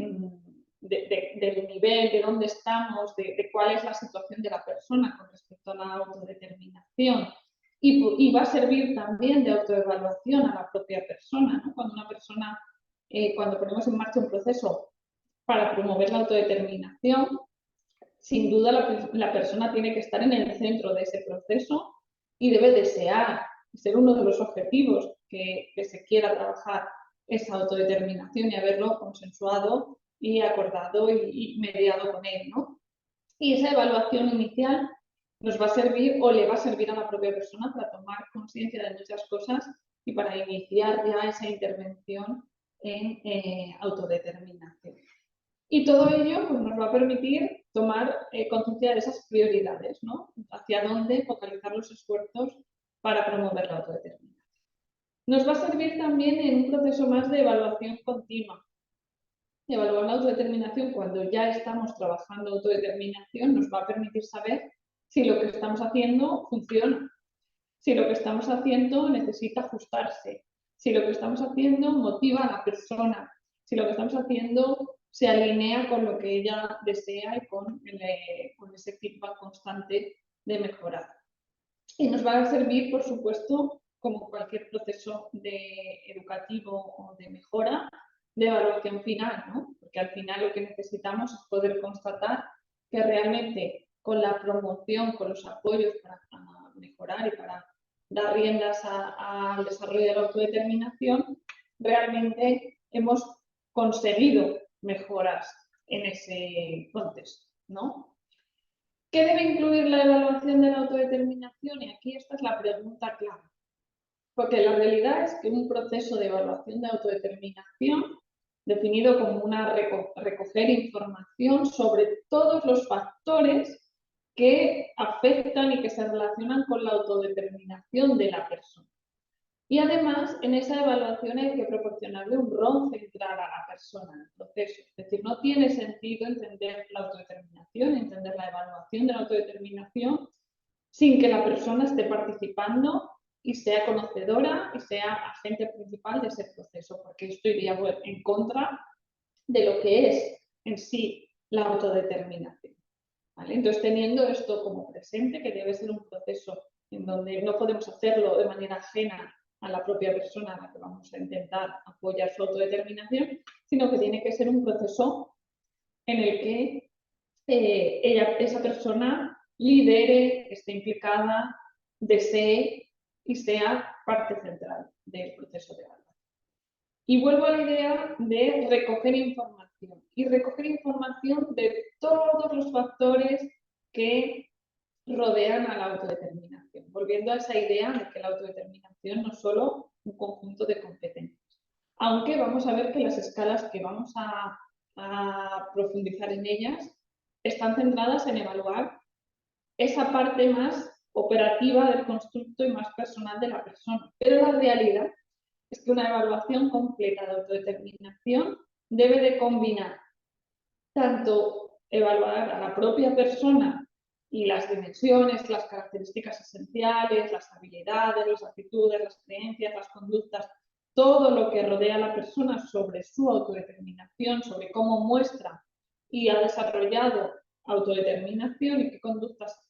nivel, de dónde estamos, de cuál es la situación de la persona con respecto a la autodeterminación. Y va a servir también de autoevaluación a la propia persona, ¿no? Cuando ponemos en marcha un proceso para promover la autodeterminación, sin duda la persona tiene que estar en el centro de ese proceso y debe desear ser uno de los objetivos que se quiera trabajar esa autodeterminación y haberlo consensuado y acordado y mediado con él, ¿no? Y esa evaluación inicial nos va a servir o le va a servir a la propia persona para tomar conciencia de muchas cosas y para iniciar ya esa intervención en autodeterminación. Y todo ello pues, nos va a permitir tomar conciencia de esas prioridades, ¿no? Hacia dónde focalizar los esfuerzos para promover la autodeterminación. Nos va a servir también en un proceso más de evaluación continua. Evaluar la autodeterminación cuando ya estamos trabajando autodeterminación nos va a permitir saber si lo que estamos haciendo funciona, si lo que estamos haciendo necesita ajustarse, si lo que estamos haciendo motiva a la persona, si lo que estamos haciendo se alinea con lo que ella desea y con ese feedback constante de mejorar. Y nos va a servir, por supuesto, como cualquier proceso educativo o de mejora, de evaluación final, ¿no? Porque al final lo que necesitamos es poder constatar que realmente con la promoción, con los apoyos para mejorar y para dar riendas al desarrollo de la autodeterminación, realmente hemos conseguido mejoras en ese contexto, ¿no? ¿Qué debe incluir la evaluación de la autodeterminación? Y aquí esta es la pregunta clave. Porque la realidad es que un proceso de evaluación de autodeterminación, definido como una recoger información sobre todos los factores que afectan y que se relacionan con la autodeterminación de la persona. Y además, en esa evaluación hay que proporcionarle un rol central a la persona en el proceso. Es decir, no tiene sentido entender la autodeterminación, entender la evaluación de la autodeterminación, sin que la persona esté participando y sea conocedora y sea agente principal de ese proceso, porque esto iría en contra de lo que es en sí la autodeterminación. ¿Vale? Entonces, teniendo esto como presente, que debe ser un proceso en donde no podemos hacerlo de manera ajena a la propia persona a la que vamos a intentar apoyar su autodeterminación, sino que tiene que ser un proceso en el que esa persona lidere, esté implicada, desee y sea parte central del proceso de evaluación. Y vuelvo a la idea de recoger información. Y recoger información de todos los factores que rodean a la autodeterminación. Volviendo a esa idea de que la autodeterminación no es solo un conjunto de competencias. Aunque vamos a ver que las escalas que vamos a profundizar en ellas están centradas en evaluar esa parte más operativa del constructo y más personal de la persona. Pero la realidad es que una evaluación completa de autodeterminación debe de combinar tanto evaluar a la propia persona y las dimensiones, las características esenciales, las habilidades, las actitudes, las creencias, las conductas, todo lo que rodea a la persona sobre su autodeterminación, sobre cómo muestra y ha desarrollado autodeterminación y qué conductas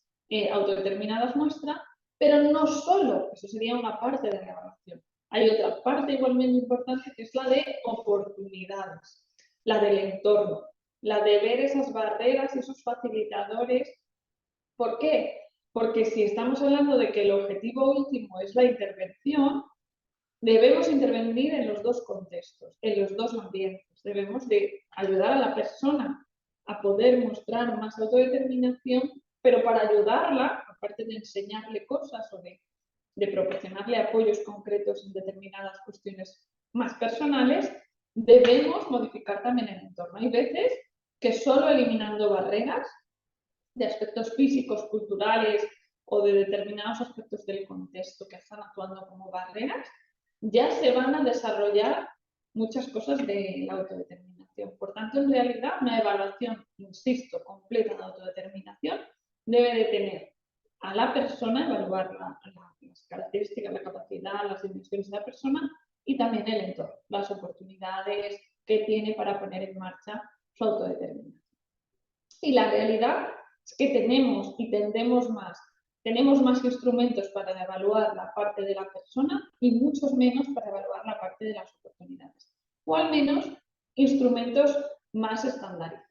autodeterminadas muestra, pero no solo, eso sería una parte de la evaluación. Hay otra parte igualmente importante que es la de oportunidades, la del entorno, la de ver esas barreras y esos facilitadores. ¿Por qué? Porque si estamos hablando de que el objetivo último es la intervención, debemos intervenir en los dos contextos, en los dos ambientes. Debemos de ayudar a la persona a poder mostrar más autodeterminación, pero para ayudarla, aparte de enseñarle cosas o de proporcionarle apoyos concretos en determinadas cuestiones más personales, debemos modificar también el entorno. Hay veces que solo eliminando barreras de aspectos físicos, culturales o de determinados aspectos del contexto que están actuando como barreras, ya se van a desarrollar muchas cosas de la autodeterminación. Por tanto, en realidad, una evaluación, insisto, completa de autodeterminación debe de tener a la persona, evaluar las características, la capacidad, las dimensiones de la persona y también el entorno, las oportunidades que tiene para poner en marcha su autodeterminación. Y la realidad es que tenemos más instrumentos para evaluar la parte de la persona y muchos menos para evaluar la parte de las oportunidades. O al menos instrumentos más estandarizados.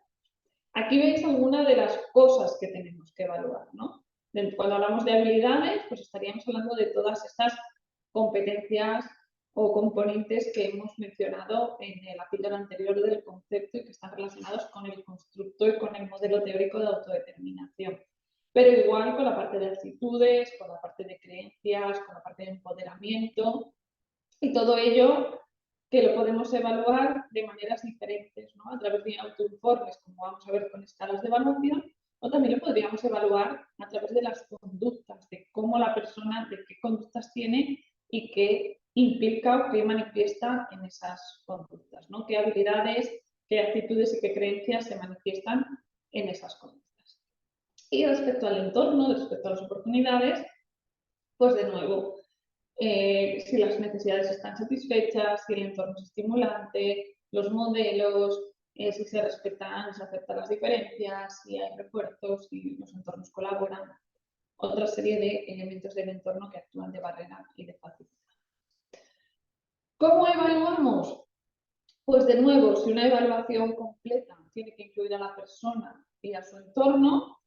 Aquí veis algunas de las cosas que tenemos que evaluar, ¿no? Cuando hablamos de habilidades, pues estaríamos hablando de todas estas competencias o componentes que hemos mencionado en la píldora anterior del concepto y que están relacionados con el constructo y con el modelo teórico de autodeterminación. Pero igual con la parte de actitudes, con la parte de creencias, con la parte de empoderamiento y todo ello que lo podemos evaluar de maneras diferentes, ¿no? A través de autoinformes, como vamos a ver con escalas de evaluación, o también lo podríamos evaluar a través de las conductas, de cómo la persona, de qué conductas tiene y qué implica o qué manifiesta en esas conductas, ¿no? Qué habilidades, qué actitudes y qué creencias se manifiestan en esas conductas. Y respecto al entorno, respecto a las oportunidades, pues de nuevo, si las necesidades están satisfechas, si el entorno es estimulante, los modelos, si se respetan, se aceptan las diferencias, si hay refuerzos, si los entornos colaboran, otra serie de elementos del entorno que actúan de barrera y de facilidad. ¿Cómo evaluamos? Pues de nuevo, si una evaluación completa tiene que incluir a la persona y a su entorno,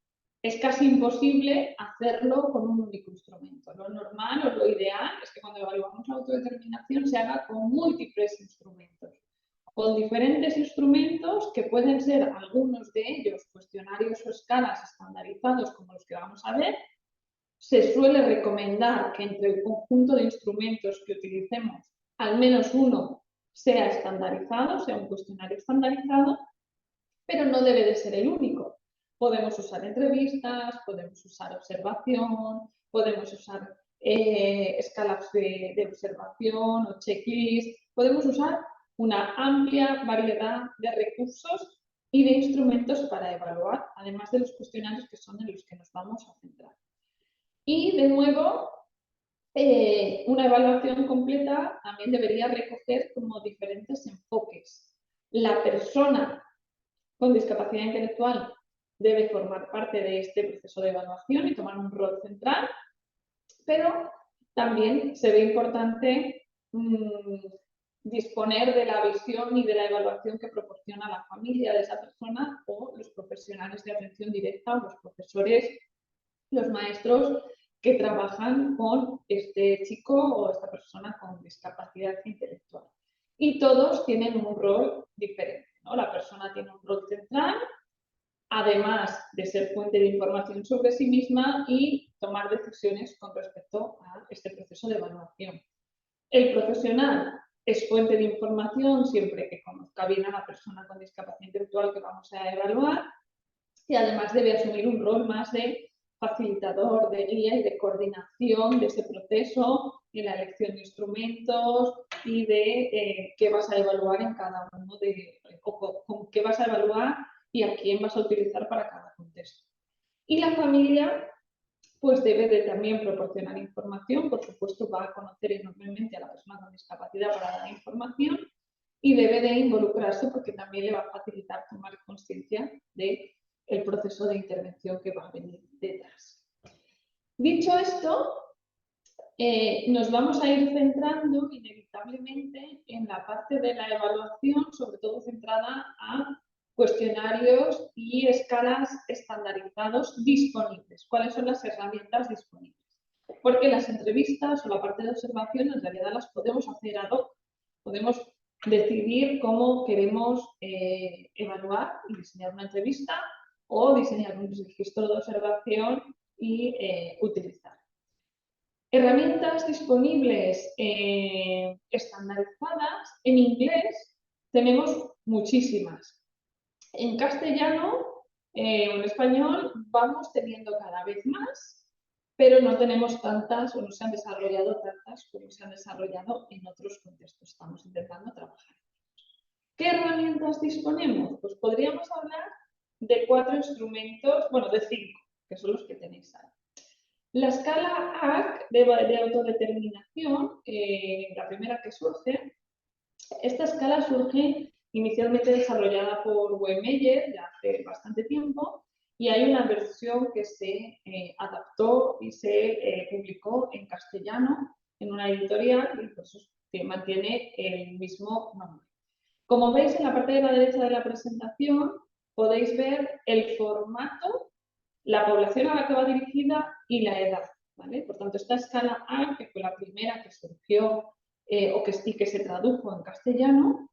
es casi imposible hacerlo con un único instrumento. Lo normal o lo ideal es que cuando evaluamos la autodeterminación se haga con múltiples instrumentos, con diferentes instrumentos que pueden ser algunos de ellos cuestionarios o escalas estandarizados como los que vamos a ver. Se suele recomendar que entre el conjunto de instrumentos que utilicemos, al menos uno sea estandarizado, sea un cuestionario estandarizado, pero no debe de ser el único. Podemos usar entrevistas, podemos usar observación, podemos usar escalas de observación o checklists, podemos usar una amplia variedad de recursos y de instrumentos para evaluar, además de los cuestionarios que son en los que nos vamos a centrar. Y de nuevo, una evaluación completa también debería recoger como diferentes enfoques. La persona con discapacidad intelectual debe formar parte de este proceso de evaluación y tomar un rol central, pero también se ve importante disponer de la visión y de la evaluación que proporciona la familia de esa persona o los profesionales de atención directa o los profesores, los maestros que trabajan con este chico o esta persona con discapacidad intelectual. Y todos tienen un rol diferente, ¿no? La persona tiene un rol central, además de ser fuente de información sobre sí misma y tomar decisiones con respecto a este proceso de evaluación. El profesional es fuente de información siempre que conozca bien a la persona con discapacidad intelectual que vamos a evaluar y además debe asumir un rol más de facilitador, de guía y de coordinación de ese proceso en la elección de instrumentos y de qué vas a evaluar en cada uno de, o con qué vas a evaluar y a quién vas a utilizar para cada contexto. Y la familia pues debe de también proporcionar información, por supuesto va a conocer enormemente a la persona con discapacidad para dar información y debe de involucrarse porque también le va a facilitar tomar conciencia de el proceso de intervención que va a venir detrás. Dicho esto, nos vamos a ir centrando inevitablemente en la parte de la evaluación, sobre todo centrada a cuestionarios y escalas estandarizados disponibles. ¿Cuáles son las herramientas disponibles? Porque las entrevistas o la parte de observación en realidad las podemos hacer ad hoc. Podemos decidir cómo queremos evaluar y diseñar una entrevista o diseñar un registro de observación y utilizar. Herramientas disponibles estandarizadas en inglés tenemos muchísimas. En castellano o en español vamos teniendo cada vez más, pero no tenemos tantas o no se han desarrollado tantas como se han desarrollado en otros contextos. Estamos intentando trabajar. ¿Qué herramientas disponemos? Pues podríamos hablar de 4 instrumentos, bueno, de 5, que son los que tenéis ahí. La escala ACT de autodeterminación, la primera que surge, esta escala surge inicialmente desarrollada por Wehmeyer ya hace bastante tiempo y hay una versión que se adaptó y se publicó en castellano en una editorial y por eso mantiene el mismo nombre. Como veis en la parte de la derecha de la presentación podéis ver el formato, la población a la que va dirigida y la edad, ¿vale? Por tanto, esta escala ARC, que fue la primera que surgió que se tradujo en castellano,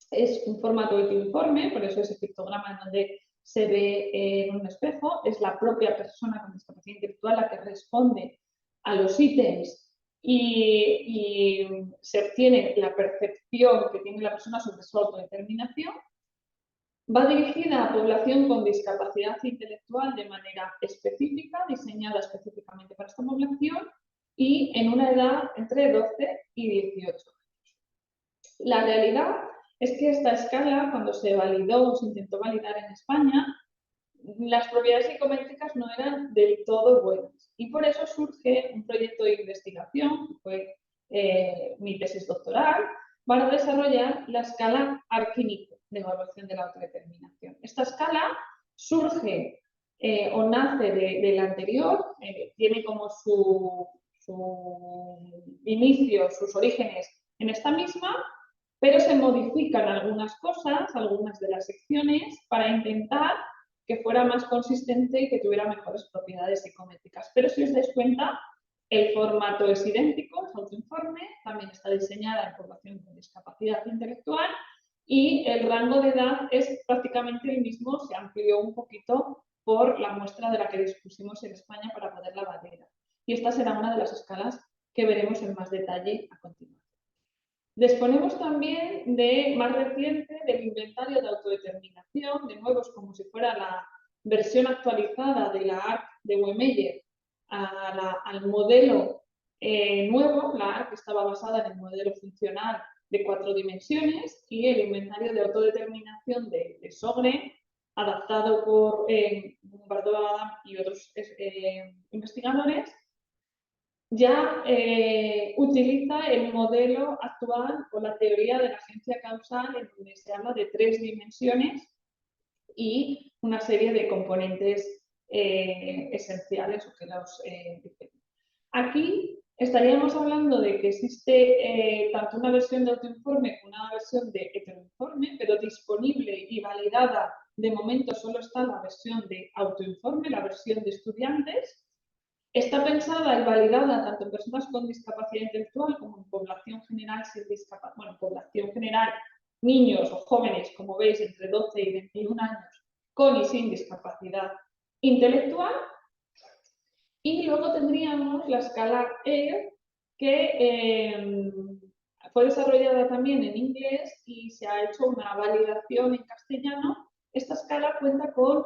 es un formato etiinforme, por eso ese pictograma en donde se ve en un espejo, es la propia persona con discapacidad intelectual la que responde a los ítems y se obtiene la percepción que tiene la persona sobre su autodeterminación. Va dirigida a población con discapacidad intelectual de manera específica, diseñada específicamente para esta población y en una edad entre 12 y 18 años. La realidad es que esta escala, cuando se validó o se intentó validar en España, las propiedades psicométricas no eran del todo buenas. Y por eso surge un proyecto de investigación, que fue mi tesis doctoral, para desarrollar la escala Arquínico de evaluación de la autodeterminación. Esta escala surge o nace de la anterior, tiene como su inicio, sus orígenes en esta misma, pero se modifican algunas cosas, algunas de las secciones, para intentar que fuera más consistente y que tuviera mejores propiedades psicométricas. Pero si os dais cuenta, el formato es idéntico, es autoinforme, también está diseñada en población con discapacidad intelectual y el rango de edad es prácticamente el mismo, se amplió un poquito por la muestra de la que dispusimos en España para poderla validar. Y esta será una de las escalas que veremos en más detalle a continuación. Disponemos también de, más reciente, del inventario de autodeterminación, de nuevo es como si fuera la versión actualizada de la ARC de Wehmeyer al modelo nuevo. La ARC estaba basada en el modelo funcional de 4 dimensiones y el inventario de autodeterminación de Sogren, adaptado por Bardot-Adam y otros investigadores, ya utiliza el modelo actual o la teoría de la agencia causal, en donde se habla de 3 dimensiones y una serie de componentes esenciales o que los diferencian. Aquí estaríamos hablando de que existe tanto una versión de autoinforme como una versión de heteroinforme, pero disponible y validada de momento solo está la versión de autoinforme, la versión de estudiantes. Está pensada y validada tanto en personas con discapacidad intelectual como en población general sin discapacidad, bueno, población general, niños o jóvenes, como veis, entre 12 y 21 años, con y sin discapacidad intelectual. Y luego tendríamos la escala EIR, que fue desarrollada también en inglés y se ha hecho una validación en castellano. Esta escala cuenta con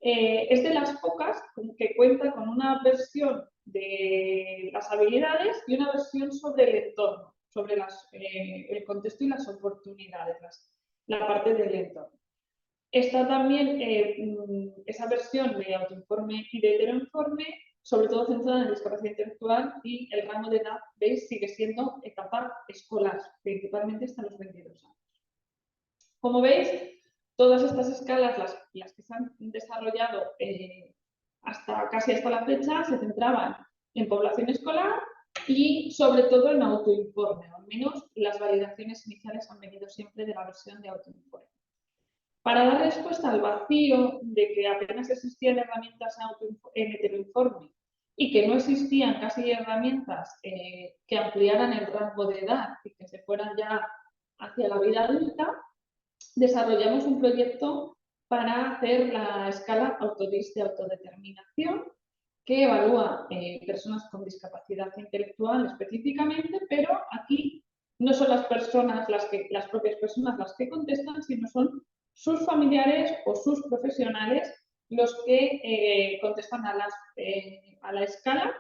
es de las pocas que cuenta con una versión de las habilidades y una versión sobre el entorno, sobre el contexto y las oportunidades, la parte del entorno. Está también esa versión de autoinforme y de heteroinforme, sobre todo centrada en discapacidad intelectual, y el rango de edad, veis, sigue siendo etapa escolar, principalmente hasta los 22 años. Como veis, todas estas escalas, las que se han desarrollado casi hasta la fecha, se centraban en población escolar y sobre todo en autoinforme, o al menos las validaciones iniciales han venido siempre de la versión de autoinforme. Para dar respuesta al vacío de que apenas existían herramientas en heteroinforme y que no existían casi herramientas que ampliaran el rango de edad y que se fueran ya hacia la vida adulta, desarrollamos un proyecto para hacer la escala Autodis de autodeterminación, que evalúa personas con discapacidad intelectual específicamente, pero aquí no son las propias personas las que contestan, sino son sus familiares o sus profesionales los que contestan a la escala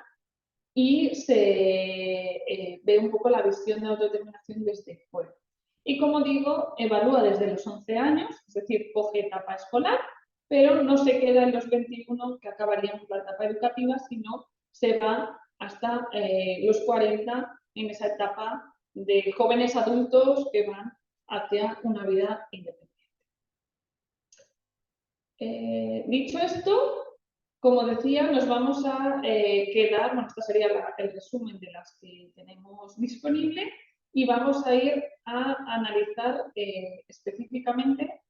y se ve un poco la visión de autodeterminación desde fuera. Y como digo, evalúa desde los 11 años, es decir, coge etapa escolar, pero no se queda en los 21 que acabaríamos la etapa educativa, sino se va hasta los 40 en esa etapa de jóvenes adultos que van hacia una vida independiente. Dicho esto, como decía, nos vamos a quedar, bueno, este sería el resumen de las que tenemos disponible y vamos a ir a analizar específicamente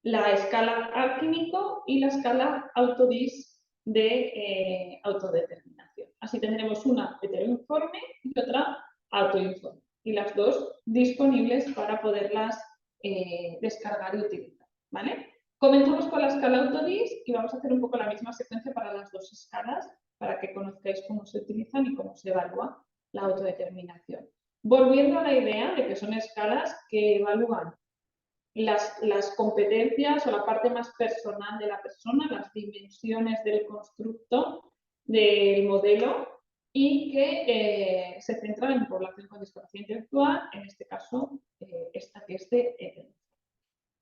la escala Arquímico y la escala Autodis de autodeterminación. Así tendremos una heteroinforme y otra autoinforme, y las dos disponibles para poderlas descargar y utilizar, ¿vale? Comenzamos con la escala autodis y vamos a hacer un poco la misma secuencia para las dos escalas para que conozcáis cómo se utilizan y cómo se evalúa la autodeterminación. Volviendo a la idea de que son escalas que evalúan las competencias o la parte más personal de la persona, las dimensiones del constructo del modelo y que se centran en población con discapacidad intelectual, en este caso esta que es de ETEL.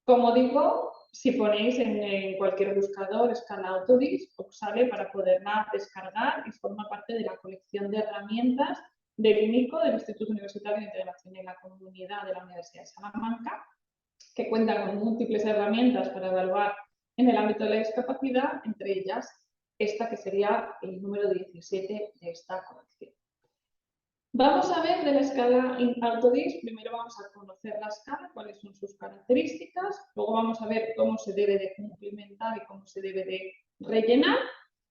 Como digo, si ponéis en cualquier buscador escala Autodis, os sale para poderla descargar y forma parte de la colección de herramientas del INICO, del Instituto Universitario de Integración en la Comunidad de la Universidad de Salamanca, que cuenta con múltiples herramientas para evaluar en el ámbito de la discapacidad, entre ellas esta que sería el número 17 de esta colección. Vamos a ver de la escala Autodis, primero vamos a conocer la escala, cuáles son sus características, luego vamos a ver cómo se debe de cumplimentar y cómo se debe de rellenar,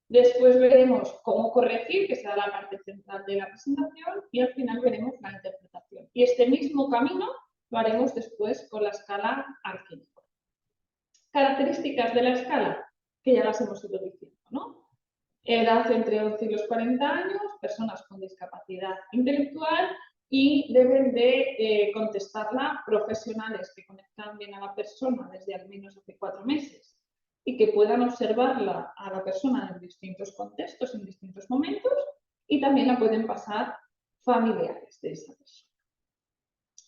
después veremos cómo corregir, que será la parte central de la presentación, y al final veremos la interpretación. Y este mismo camino lo haremos después con la escala Arquímedes. Características de la escala, que ya las hemos ido diciendo, ¿no? Edad entre 11 y los 40 años, personas con discapacidad intelectual y deben de contestarla profesionales que conectan bien a la persona desde al menos hace 4 meses y que puedan observarla a la persona en distintos contextos, en distintos momentos, y también la pueden pasar familiares de esa persona.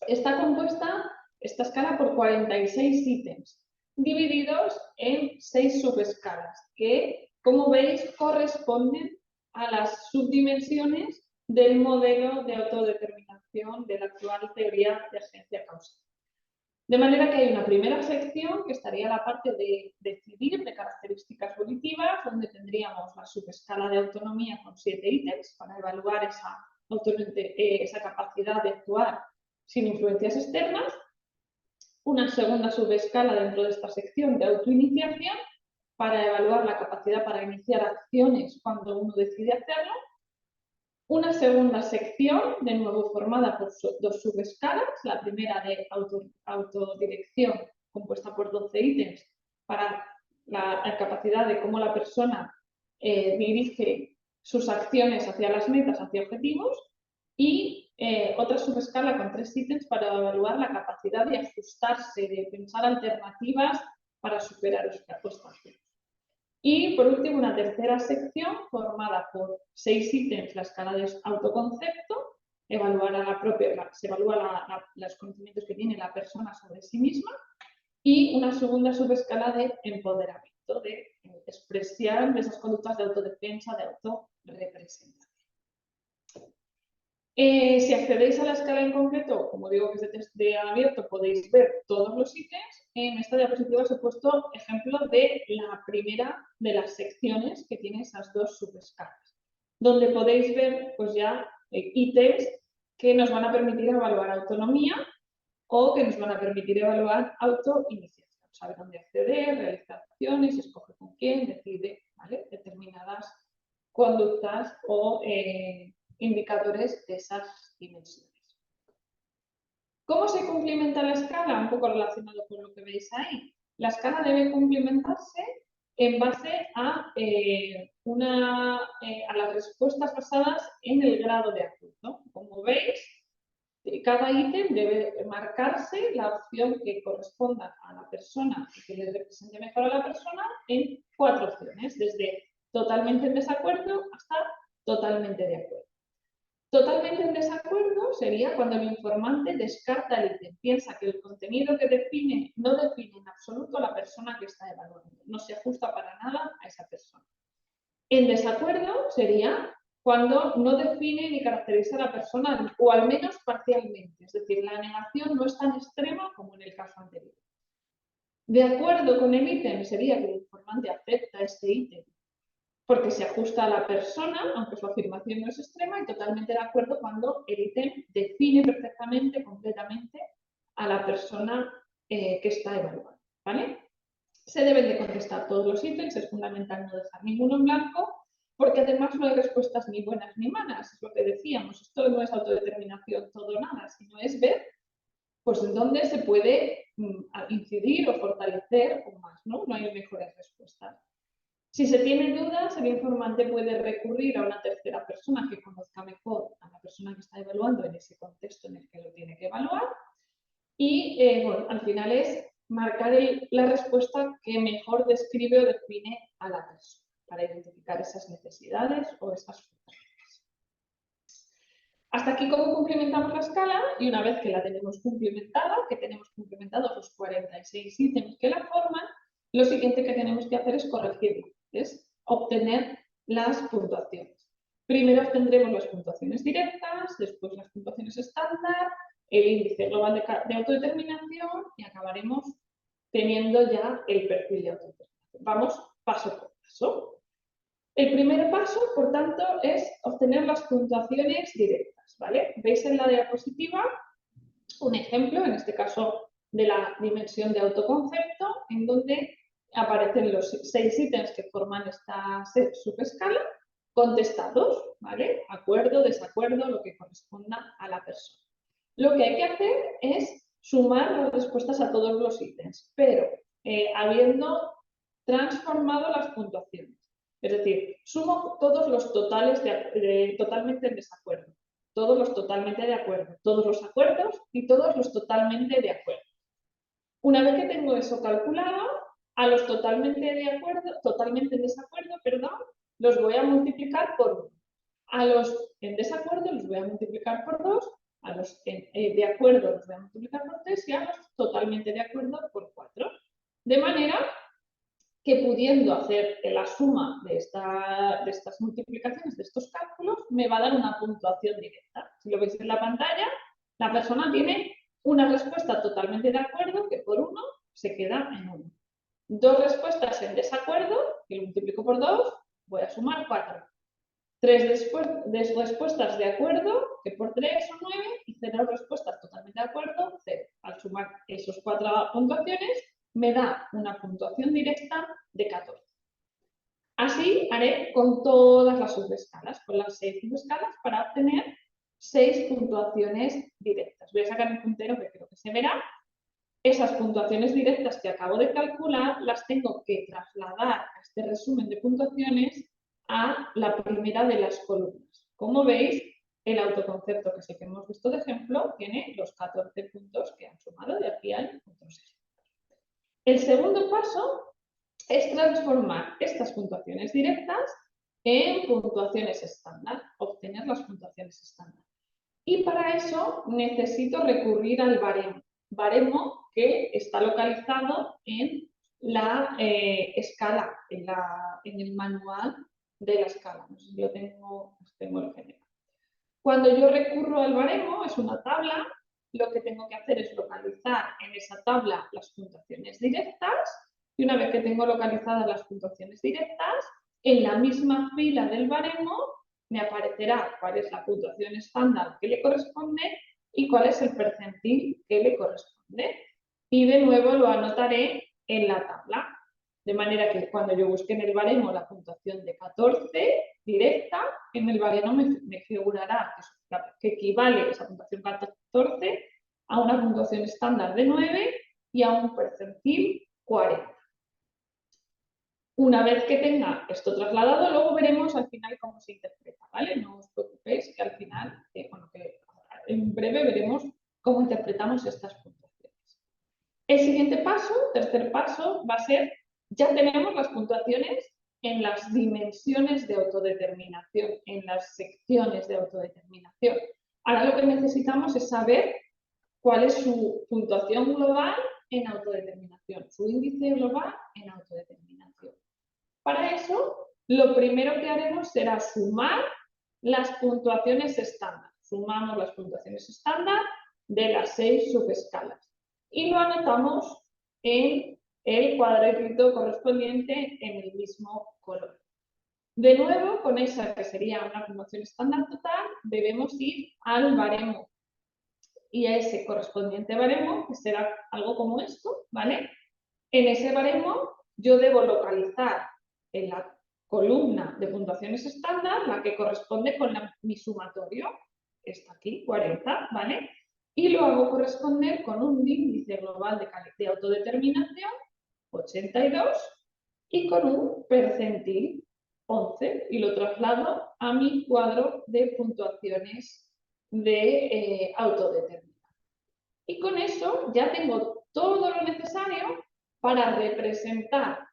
Está compuesta esta escala por 46 ítems, divididos en 6 subescalas, que, como veis, corresponden a las subdimensiones del modelo de autodeterminación de la actual teoría de agencia causal. De manera que hay una primera sección que estaría la parte de decidir, de características volitivas, donde tendríamos la subescala de autonomía con 7 ítems para evaluar esa capacidad de actuar sin influencias externas. Una segunda subescala dentro de esta sección de autoiniciación para evaluar la capacidad para iniciar acciones cuando uno decide hacerlo. Una segunda sección, de nuevo formada por 2 subescalas, la primera de autodirección, compuesta por 12 ítems, para la capacidad de cómo la persona dirige sus acciones hacia las metas, hacia objetivos, y otra subescala con 3 ítems para evaluar la capacidad de ajustarse, de pensar alternativas para superar los obstáculos. Y por último, una tercera sección formada por 6 ítems, la escala de autoconcepto, se evalúa los conocimientos que tiene la persona sobre sí misma, y una segunda subescala de empoderamiento, de expresión de esas conductas de autodefensa, de autorrepresentación. Si accedéis a la escala en concreto, como digo que es de abierto, podéis ver todos los ítems. En esta diapositiva os he puesto ejemplo de la primera de las secciones que tiene esas 2 subescalas, donde podéis ver pues ya ítems que nos van a permitir evaluar autonomía o que nos van a permitir evaluar autoiniciación, saber dónde acceder, realizar acciones, escoger con quién, decide, ¿vale?, determinadas conductas o indicadores de esas dimensiones. ¿Cómo se cumplimenta la escala? Un poco relacionado con lo que veis ahí. La escala debe cumplimentarse en base a las respuestas basadas en el grado de acuerdo. Como veis, cada ítem debe marcarse la opción que corresponda a la persona y que le represente mejor a la persona en 4 opciones, desde totalmente en desacuerdo hasta totalmente de acuerdo. Totalmente en desacuerdo sería cuando el informante descarta el ítem, piensa que el contenido que define no define en absoluto a la persona que está evaluando, no se ajusta para nada a esa persona. En desacuerdo sería cuando no define ni caracteriza a la persona, o al menos parcialmente, es decir, la negación no es tan extrema como en el caso anterior. De acuerdo con el ítem sería que el informante acepta este ítem porque se ajusta a la persona, aunque su afirmación no es extrema, y totalmente de acuerdo cuando el ítem define perfectamente, completamente a la persona que está evaluando, ¿vale? Se deben de contestar todos los ítems, es fundamental no dejar ninguno en blanco, porque además no hay respuestas ni buenas ni malas, es lo que decíamos, esto no es autodeterminación todo o nada, sino es ver pues en dónde se puede incidir o fortalecer o más, ¿no? No hay mejores respuestas. Si se tiene dudas, el informante puede recurrir a una tercera persona que conozca mejor a la persona que está evaluando en ese contexto en el que lo tiene que evaluar. Y bueno, al final es marcar la respuesta que mejor describe o define a la persona para identificar esas necesidades o esas fortalezas. Hasta aquí cómo cumplimentamos la escala, y una vez que la tenemos cumplimentada, que tenemos cumplimentados los 46 ítems que la forman, lo siguiente que tenemos que hacer es corregirla, es obtener las puntuaciones. Primero obtendremos las puntuaciones directas, después las puntuaciones estándar, el índice global de autodeterminación y acabaremos teniendo ya el perfil de autodeterminación. Vamos paso por paso. El primer paso, por tanto, es obtener las puntuaciones directas, ¿vale? Veis en la diapositiva un ejemplo, en este caso de la dimensión de autoconcepto, en donde aparecen los 6 ítems que forman esta subescala contestados, ¿vale? Acuerdo, desacuerdo, lo que corresponda a la persona. Lo que hay que hacer es sumar las respuestas a todos los ítems, pero habiendo transformado las puntuaciones. Es decir, sumo todos los totales totalmente en desacuerdo, todos los totalmente de acuerdo, todos los acuerdos y todos los totalmente de acuerdo. Una vez que tengo eso calculado, a los totalmente en desacuerdo, perdón, los voy a multiplicar por 1. A los en desacuerdo los voy a multiplicar por 2, a los de acuerdo los voy a multiplicar por 3 y a los totalmente de acuerdo por 4. De manera que pudiendo hacer la suma de estas multiplicaciones, de estos cálculos, me va a dar una puntuación directa. Si lo veis en la pantalla, la persona tiene una respuesta totalmente de acuerdo, que por 1 se queda en 1. 2 respuestas en desacuerdo, que lo multiplico por 2, voy a sumar 4. 3 respuestas de acuerdo, que por 3 son 9, y 0 respuestas totalmente de acuerdo, 0. Al sumar esos 4 puntuaciones, me da una puntuación directa de 14. Así haré con todas las subescalas, con las 6 subescalas, para obtener 6 puntuaciones directas. Voy a sacar el puntero que creo que se verá. Esas puntuaciones directas que acabo de calcular las tengo que trasladar a este resumen de puntuaciones a la primera de las columnas. Como veis, el autoconcepto que sí que hemos visto de ejemplo tiene los 14 puntos que han sumado, y aquí hay otros ejemplos. El segundo paso es transformar estas puntuaciones directas en puntuaciones estándar, obtener las puntuaciones estándar. Y para eso necesito recurrir al baremo que está localizado en la escala, en el manual de la escala. No sé si lo tengo en general. Cuando yo recurro al baremo, es una tabla, lo que tengo que hacer es localizar en esa tabla las puntuaciones directas, y una vez que tengo localizadas las puntuaciones directas, en la misma fila del baremo me aparecerá cuál es la puntuación estándar que le corresponde y cuál es el percentil que le corresponde. Y de nuevo lo anotaré en la tabla. De manera que cuando yo busque en el baremo la puntuación de 14 directa, en el baremo me figurará que equivale esa puntuación 14 a una puntuación estándar de 9 y a un percentil 40. Una vez que tenga esto trasladado, luego veremos al final cómo se interpreta, ¿vale? No os preocupéis que al final, bueno, que en breve veremos cómo interpretamos estas puntuaciones. El siguiente paso, tercer paso, va a ser, ya tenemos las puntuaciones en las dimensiones de autodeterminación, en las secciones de autodeterminación. Ahora lo que necesitamos es saber cuál es su puntuación global en autodeterminación, su índice global en autodeterminación. Para eso, lo primero que haremos será sumar las puntuaciones estándar. Sumamos las puntuaciones estándar de las 6 subescalas y lo anotamos en el cuadradito correspondiente en el mismo color. De nuevo, con esa que sería una puntuación estándar total, debemos ir al baremo. Y a ese correspondiente baremo, que será algo como esto, ¿vale? En ese baremo yo debo localizar en la columna de puntuaciones estándar la que corresponde con mi sumatorio. Está aquí, 40, ¿vale? Y lo hago corresponder con un índice global de autodeterminación, 82, y con un percentil, 11, y lo traslado a mi cuadro de puntuaciones de autodeterminación. Y con eso ya tengo todo lo necesario para representar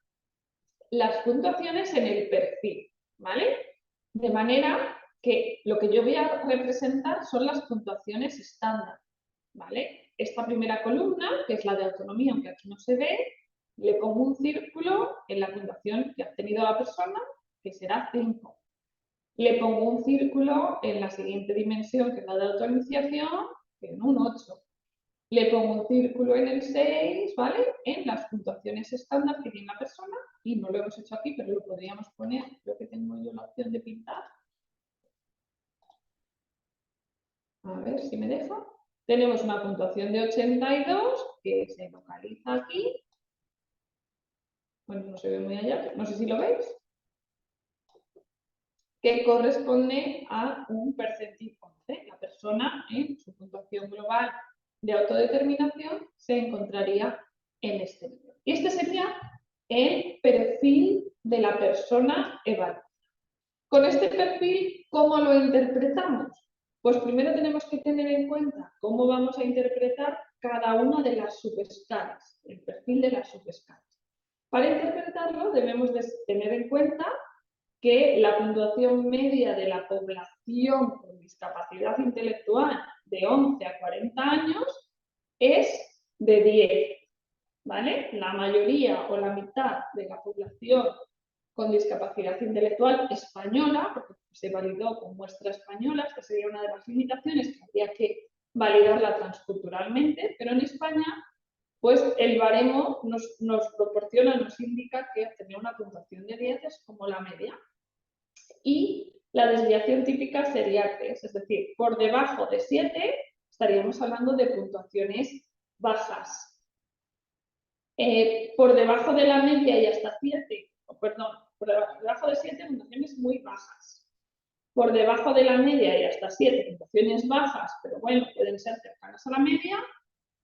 las puntuaciones en el perfil, ¿vale? De manera que lo que yo voy a representar son las puntuaciones estándar, ¿vale? Esta primera columna, que es la de autonomía, aunque aquí no se ve, le pongo un círculo en la puntuación que ha obtenido la persona, que será 5. Le pongo un círculo en la siguiente dimensión, que es la de autoiniciación, que es un 8. Le pongo un círculo en el 6, ¿vale? En las puntuaciones estándar que tiene la persona, y no lo hemos hecho aquí, pero lo podríamos poner, creo que tengo yo la opción de pintar. A ver si me deja. Tenemos una puntuación de 82, que se localiza aquí. Bueno, no se ve muy allá, no sé si lo veis. Que corresponde a un percentil 11. La persona en su puntuación global de autodeterminación se encontraría en este nivel. Y este sería el perfil de la persona evaluada. Con este perfil, ¿cómo lo interpretamos? Pues primero tenemos que tener en cuenta cómo vamos a interpretar cada una de las subescalas, el perfil de las subescalas. Para interpretarlo debemos de tener en cuenta que la puntuación media de la población con discapacidad intelectual de 11 a 40 años es de 10, ¿vale? La mayoría o la mitad de la población con discapacidad intelectual española, porque se validó con muestra española, esta sería una de las limitaciones que habría que validarla transculturalmente, pero en España pues el baremo nos proporciona, nos indica que tener una puntuación de 10 es como la media. Y la desviación típica sería 3, es decir, por debajo de 7 estaríamos hablando de puntuaciones bajas. Por debajo de la media y hasta 7, perdón, por debajo de 7 puntuaciones muy bajas. Por debajo de la media y hasta 7 puntuaciones bajas, pero bueno, pueden ser cercanas a la media.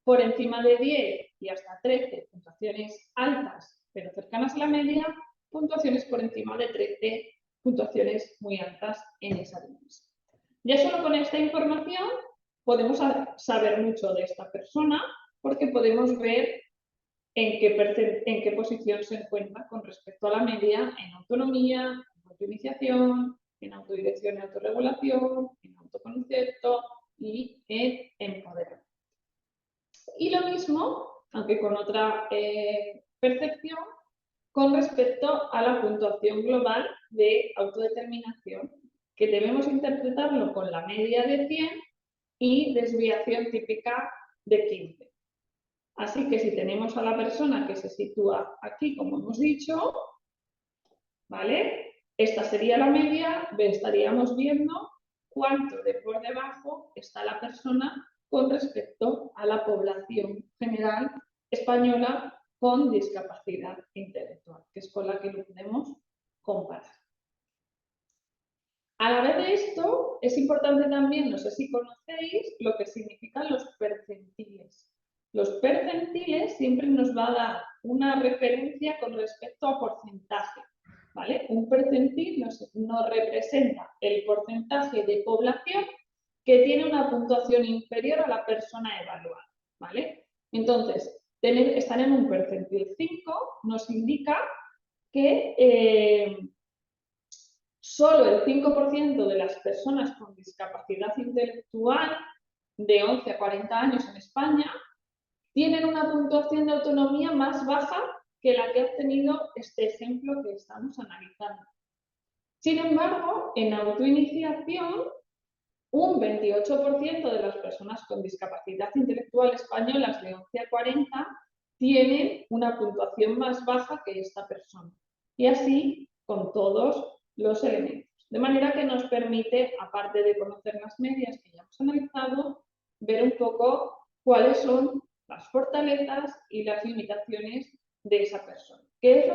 Por encima de 10 y hasta 13 puntuaciones altas, pero cercanas a la media. Puntuaciones por encima de 13, puntuaciones muy altas en esa dimensión. Ya solo con esta información podemos saber mucho de esta persona, porque podemos ver en qué posición se encuentra con respecto a la media en autonomía, en autoiniciación, en autodirección y autorregulación, en autoconcepto y en empoderamiento. Y lo mismo, aunque con otra percepción, con respecto a la puntuación global de autodeterminación, que debemos interpretarlo con la media de 100 y desviación típica de 15. Así que si tenemos a la persona que se sitúa aquí, como hemos dicho, ¿vale? Esta sería la media, estaríamos viendo cuánto de por debajo está la persona con respecto a la población general española con discapacidad intelectual, que es con la que lo podemos comparar. A la vez de esto, es importante también, no sé si conocéis, lo que significan los percentiles. Los percentiles siempre nos va a dar una referencia con respecto a porcentaje, ¿vale? Un percentil nos representa el porcentaje de población que tiene una puntuación inferior a la persona evaluada, ¿vale? Entonces, estar en un percentil 5 nos indica que solo el 5% de las personas con discapacidad intelectual de 11 a 40 años en España tienen una puntuación de autonomía más baja que la que ha obtenido este ejemplo que estamos analizando. Sin embargo, en autoiniciación, un 28% de las personas con discapacidad intelectual españolas de 11 a 40 tienen una puntuación más baja que esta persona. Y así con todos los elementos. De manera que nos permite, aparte de conocer las medias que ya hemos analizado, ver un poco cuáles son las fortalezas y las limitaciones de esa persona. ¿Qué es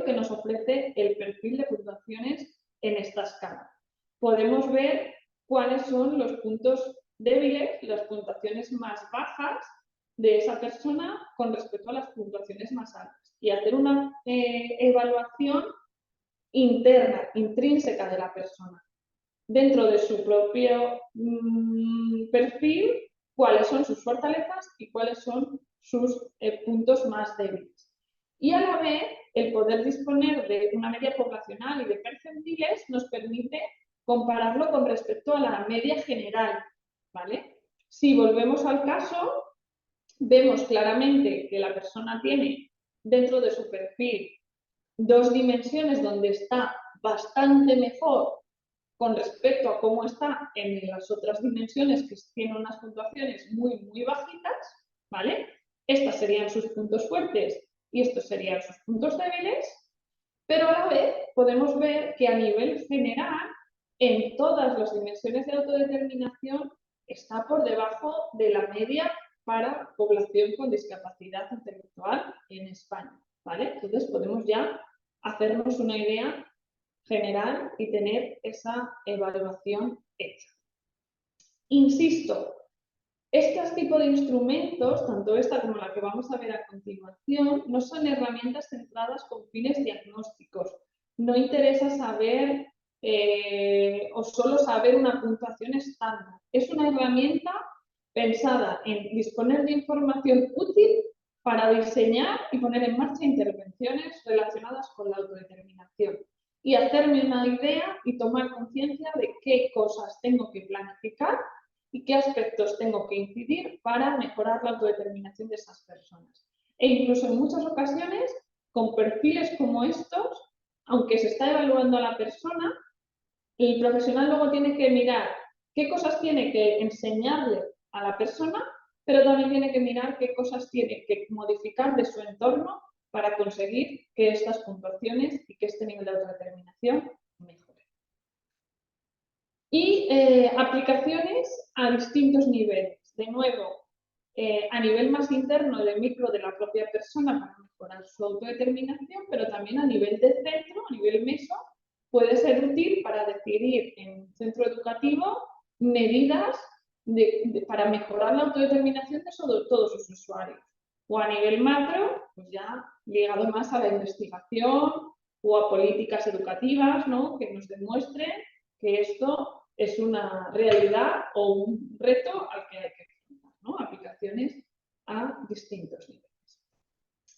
podemos ver cuáles son los puntos débiles, las puntuaciones más bajas de esa persona con respecto a las puntuaciones más altas y hacer una evaluación interna, intrínseca de la persona, dentro de su propio perfil, cuáles son sus fortalezas y cuáles son sus puntos más débiles. Y a la vez, el poder disponer de una media poblacional y de percentiles nos permite compararlo con respecto a la media general, ¿vale? Si volvemos al caso, vemos claramente que la persona tiene dentro de su perfil dos dimensiones donde está bastante mejor con respecto a cómo está en las otras dimensiones que tienen unas puntuaciones muy, muy bajitas, ¿vale? Estas serían sus puntos fuertes y estos serían sus puntos débiles, pero a la vez podemos ver que a nivel general, en todas las dimensiones de autodeterminación, está por debajo de la media para población con discapacidad intelectual en España, ¿vale? Entonces podemos ya hacernos una idea general y tener esa evaluación hecha. Insisto, estos tipos de instrumentos, tanto esta como la que vamos a ver a continuación, no son herramientas centradas con fines diagnósticos. No interesa saber o solo saber una puntuación estándar. Es una herramienta pensada en disponer de información útil para diseñar y poner en marcha intervenciones relacionadas con la autodeterminación y hacerme una idea y tomar conciencia de qué cosas tengo que planificar y qué aspectos tengo que incidir para mejorar la autodeterminación de esas personas. E incluso en muchas ocasiones, con perfiles como estos, aunque se está evaluando a la persona, el profesional luego tiene que mirar qué cosas tiene que enseñarle a la persona, pero también tiene que mirar qué cosas tiene que modificar de su entorno para conseguir que estas puntuaciones y que este nivel de autodeterminación mejore. Y aplicaciones a distintos niveles. De nuevo, a nivel más interno de micro de la propia persona para mejorar su autodeterminación, pero también a nivel de centro, a nivel meso, puede ser útil para decidir en un centro educativo medidas para mejorar la autodeterminación de todos sus usuarios. O a nivel macro, pues ya ligado más a la investigación o a políticas educativas, ¿no?, que nos demuestren que esto es una realidad o un reto al que hay que enfrentar, ¿no? Aplicaciones a distintos niveles.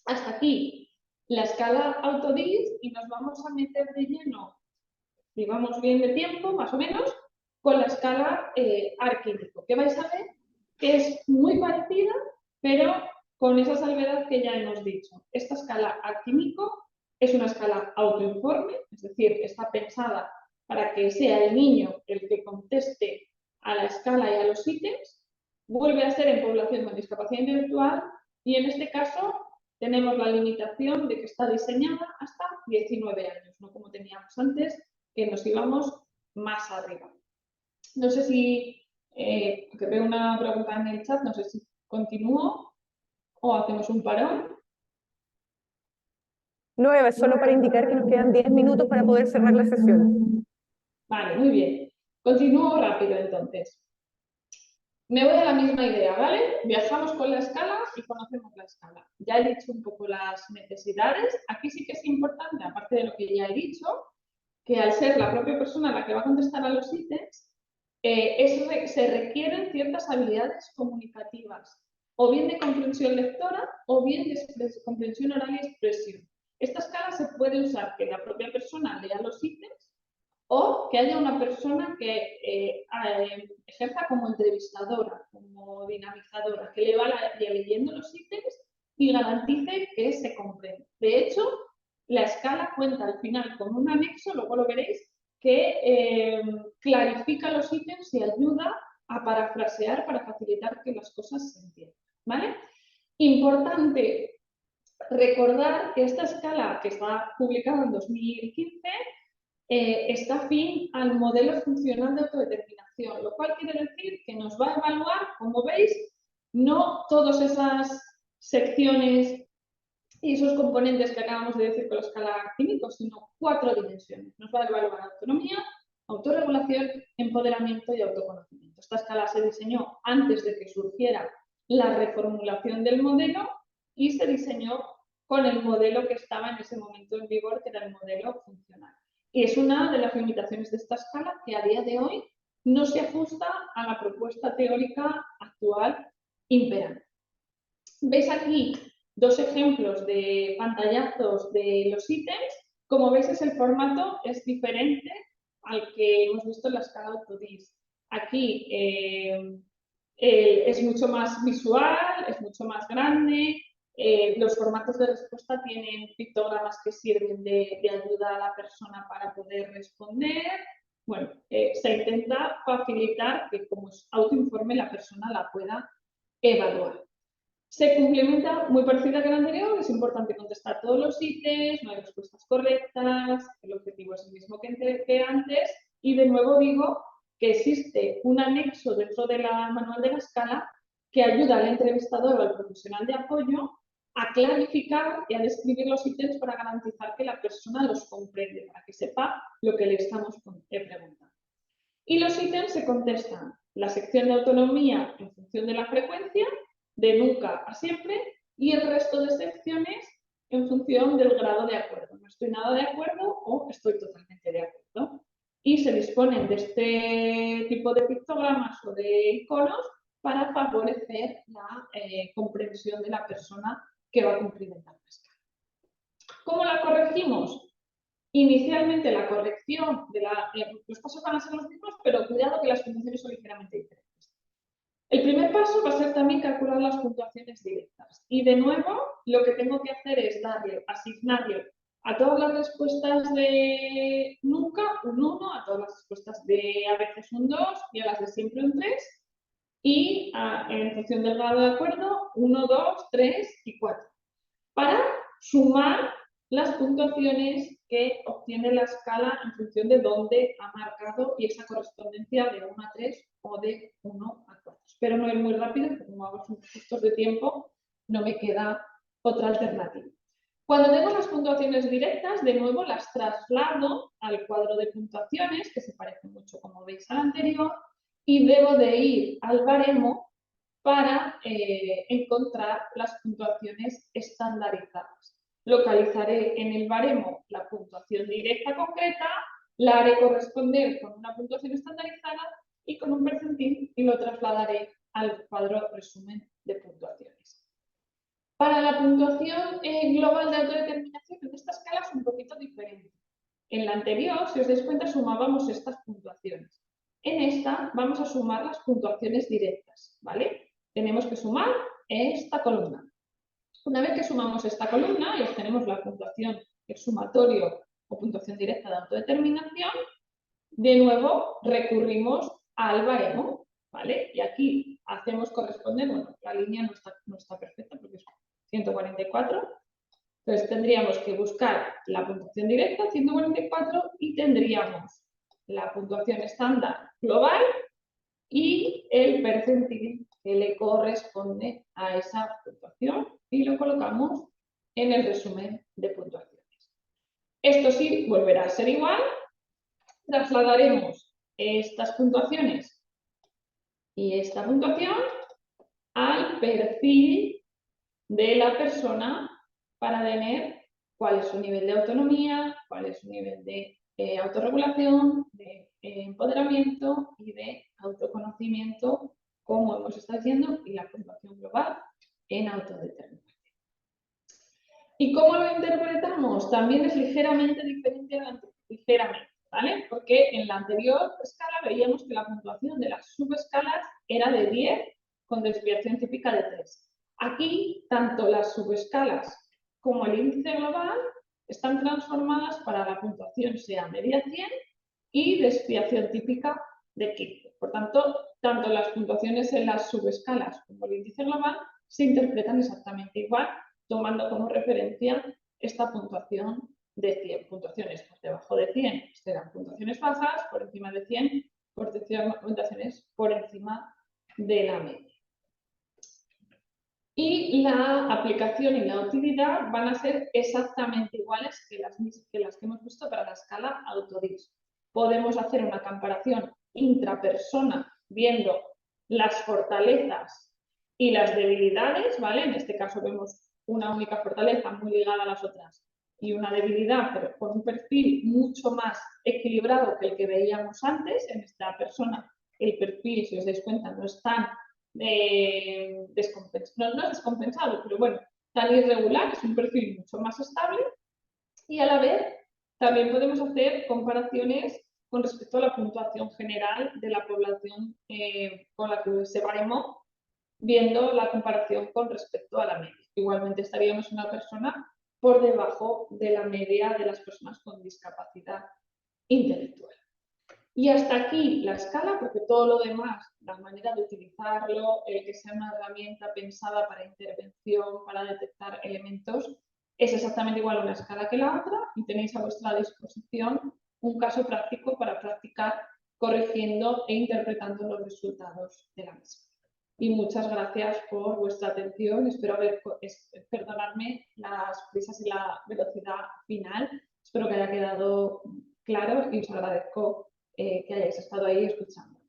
Hasta aquí la escala Autodis y nos vamos a meter de lleno, si vamos bien de tiempo, más o menos, con la escala Arquímico, que vais a ver que es muy parecida, pero con esa salvedad que ya hemos dicho. Esta escala Arquímico es una escala autoinforme, es decir, está pensada para que sea el niño el que conteste a la escala y a los ítems. Vuelve a ser en población con discapacidad intelectual y en este caso tenemos la limitación de que está diseñada hasta 19 años, no como teníamos antes, que nos íbamos más arriba. No sé si, que veo una pregunta en el chat, no sé si continúo o hacemos un parón. No, Eva, solo para indicar que nos quedan 10 minutos para poder cerrar la sesión. Vale, muy bien. Continúo rápido entonces. Me voy a la misma idea, ¿vale? Viajamos con la escala y conocemos la escala. Ya he dicho un poco las necesidades. Aquí sí que es importante, aparte de lo que ya he dicho, que al ser la propia persona la que va a contestar a los ítems, se requieren ciertas habilidades comunicativas, o bien de comprensión lectora, o bien de comprensión oral y expresión. Esta escala se puede usar que la propia persona lea los ítems, o que haya una persona que ejerza como entrevistadora, como dinamizadora, que le vaya leyendo los ítems y garantice que se comprende. De hecho, la escala cuenta al final con un anexo, luego lo veréis, que clarifica los ítems y ayuda a parafrasear para facilitar que las cosas se entiendan, ¿vale? Importante recordar que esta escala, que está publicada en 2015, está afín al modelo funcional de autodeterminación, lo cual quiere decir que nos va a evaluar, como veis, no todas esas secciones y esos componentes que acabamos de decir con la escala química, sino 4 dimensiones. Nos va a evaluar autonomía, autorregulación, empoderamiento y autoconocimiento. Esta escala se diseñó antes de que surgiera la reformulación del modelo y se diseñó con el modelo que estaba en ese momento en vigor, que era el modelo funcional. Y es una de las limitaciones de esta escala que a día de hoy no se ajusta a la propuesta teórica actual imperante. ¿Veis aquí dos ejemplos de pantallazos de los ítems? Como veis, el formato es diferente al que hemos visto en la escala Autodis. Aquí es mucho más visual, es mucho más grande. Los formatos de respuesta tienen pictogramas que sirven de ayuda a la persona para poder responder. Bueno, se intenta facilitar que como es autoinforme la persona la pueda evaluar. Se complementa muy parecida que el anterior, es importante contestar todos los ítems, no hay respuestas correctas, el objetivo es el mismo que antes, y de nuevo digo que existe un anexo dentro del manual de la escala que ayuda al entrevistador o al profesional de apoyo a clarificar y a describir los ítems para garantizar que la persona los comprende, para que sepa lo que le estamos preguntando. Y los ítems se contestan la sección de autonomía en función de la frecuencia, de nunca a siempre, y el resto de secciones en función del grado de acuerdo. No estoy nada de acuerdo o estoy totalmente de acuerdo. Y se disponen de este tipo de pictogramas o de iconos para favorecer la comprensión de la persona que va a cumplimentar la escala. ¿Cómo la corregimos? Inicialmente la corrección de los pasos van a ser los mismos, pero cuidado que las puntuaciones son ligeramente diferentes. El primer paso va a ser también calcular las puntuaciones directas. Y de nuevo, lo que tengo que hacer es asignarle a todas las respuestas de nunca un 1, a todas las respuestas de a veces un 2 y a las de siempre un 3. Y en función del grado de acuerdo, 1, 2, 3 y 4. Para sumar las puntuaciones que obtiene la escala en función de dónde ha marcado y esa correspondencia de 1 a 3 o de 1 a 4. Espero no ir muy rápido, porque como hago justos de tiempo, no me queda otra alternativa. Cuando tengo las puntuaciones directas, de nuevo las traslado al cuadro de puntuaciones, que se parece mucho, como veis, al anterior, y debo de ir al baremo para encontrar las puntuaciones estandarizadas. Localizaré en el baremo la puntuación directa concreta, la haré corresponder con una puntuación estandarizada y con un percentil y lo trasladaré al cuadro resumen de puntuaciones. Para la puntuación global de autodeterminación, en esta escala es un poquito diferente. En la anterior, si os dais cuenta, sumábamos estas puntuaciones. En esta vamos a sumar las puntuaciones directas, ¿vale? Tenemos que sumar esta columna. Una vez que sumamos esta columna y obtenemos la puntuación, el sumatorio o puntuación directa de autodeterminación, de nuevo recurrimos al baremo, ¿vale? Y aquí hacemos corresponder, bueno, la línea no está perfecta porque es 144, entonces tendríamos que buscar la puntuación directa, 144, y tendríamos la puntuación estándar global y el percentil que le corresponde a esa puntuación y lo colocamos en el resumen de puntuaciones. Esto sí volverá a ser igual. Trasladaremos estas puntuaciones y esta puntuación al perfil de la persona para ver cuál es su nivel de autonomía, cuál es su nivel de autorregulación, de empoderamiento y de autoconocimiento, como hemos estado diciendo, y la puntuación global en autodeterminación. ¿Y cómo lo interpretamos? También es ligeramente diferente a la anterior, ligeramente, ¿vale? Porque en la anterior escala veíamos que la puntuación de las subescalas era de 10 con desviación típica de 3. Aquí, tanto las subescalas como el índice global están transformadas para la puntuación sea media 100 y desviación típica de 15. Por tanto, tanto las puntuaciones en las subescalas como el índice global se interpretan exactamente igual, tomando como referencia esta puntuación de 100. Puntuaciones por debajo de 100 serán puntuaciones bajas, por encima de 100 puntuaciones por encima de la media. Y la aplicación y la utilidad van a ser exactamente iguales que las que hemos visto para la escala Autodis. podemos hacer una comparación intrapersona viendo las fortalezas y las debilidades, ¿vale? En este caso vemos una única fortaleza muy ligada a las otras y una debilidad, pero con un perfil mucho más equilibrado que el que veíamos antes. En esta persona el perfil, si os dais cuenta, no es tan descompensado, no es descompensado, pero bueno, tan irregular, es un perfil mucho más estable, y a la vez también podemos hacer comparaciones con respecto a la puntuación general de la población con la que se baremó, viendo la comparación con respecto a la media. Igualmente estaríamos una persona por debajo de la media de las personas con discapacidad intelectual. Y hasta aquí la escala, porque todo lo demás, la manera de utilizarlo, el que sea una herramienta pensada para intervención, para detectar elementos, es exactamente igual una escala que la otra, y tenéis a vuestra disposición un caso práctico para practicar corrigiendo e interpretando los resultados de la misma. Y muchas gracias por vuestra atención. Espero perdonarme las prisas y la velocidad final. Espero que haya quedado claro y os agradezco que hayáis estado ahí escuchando.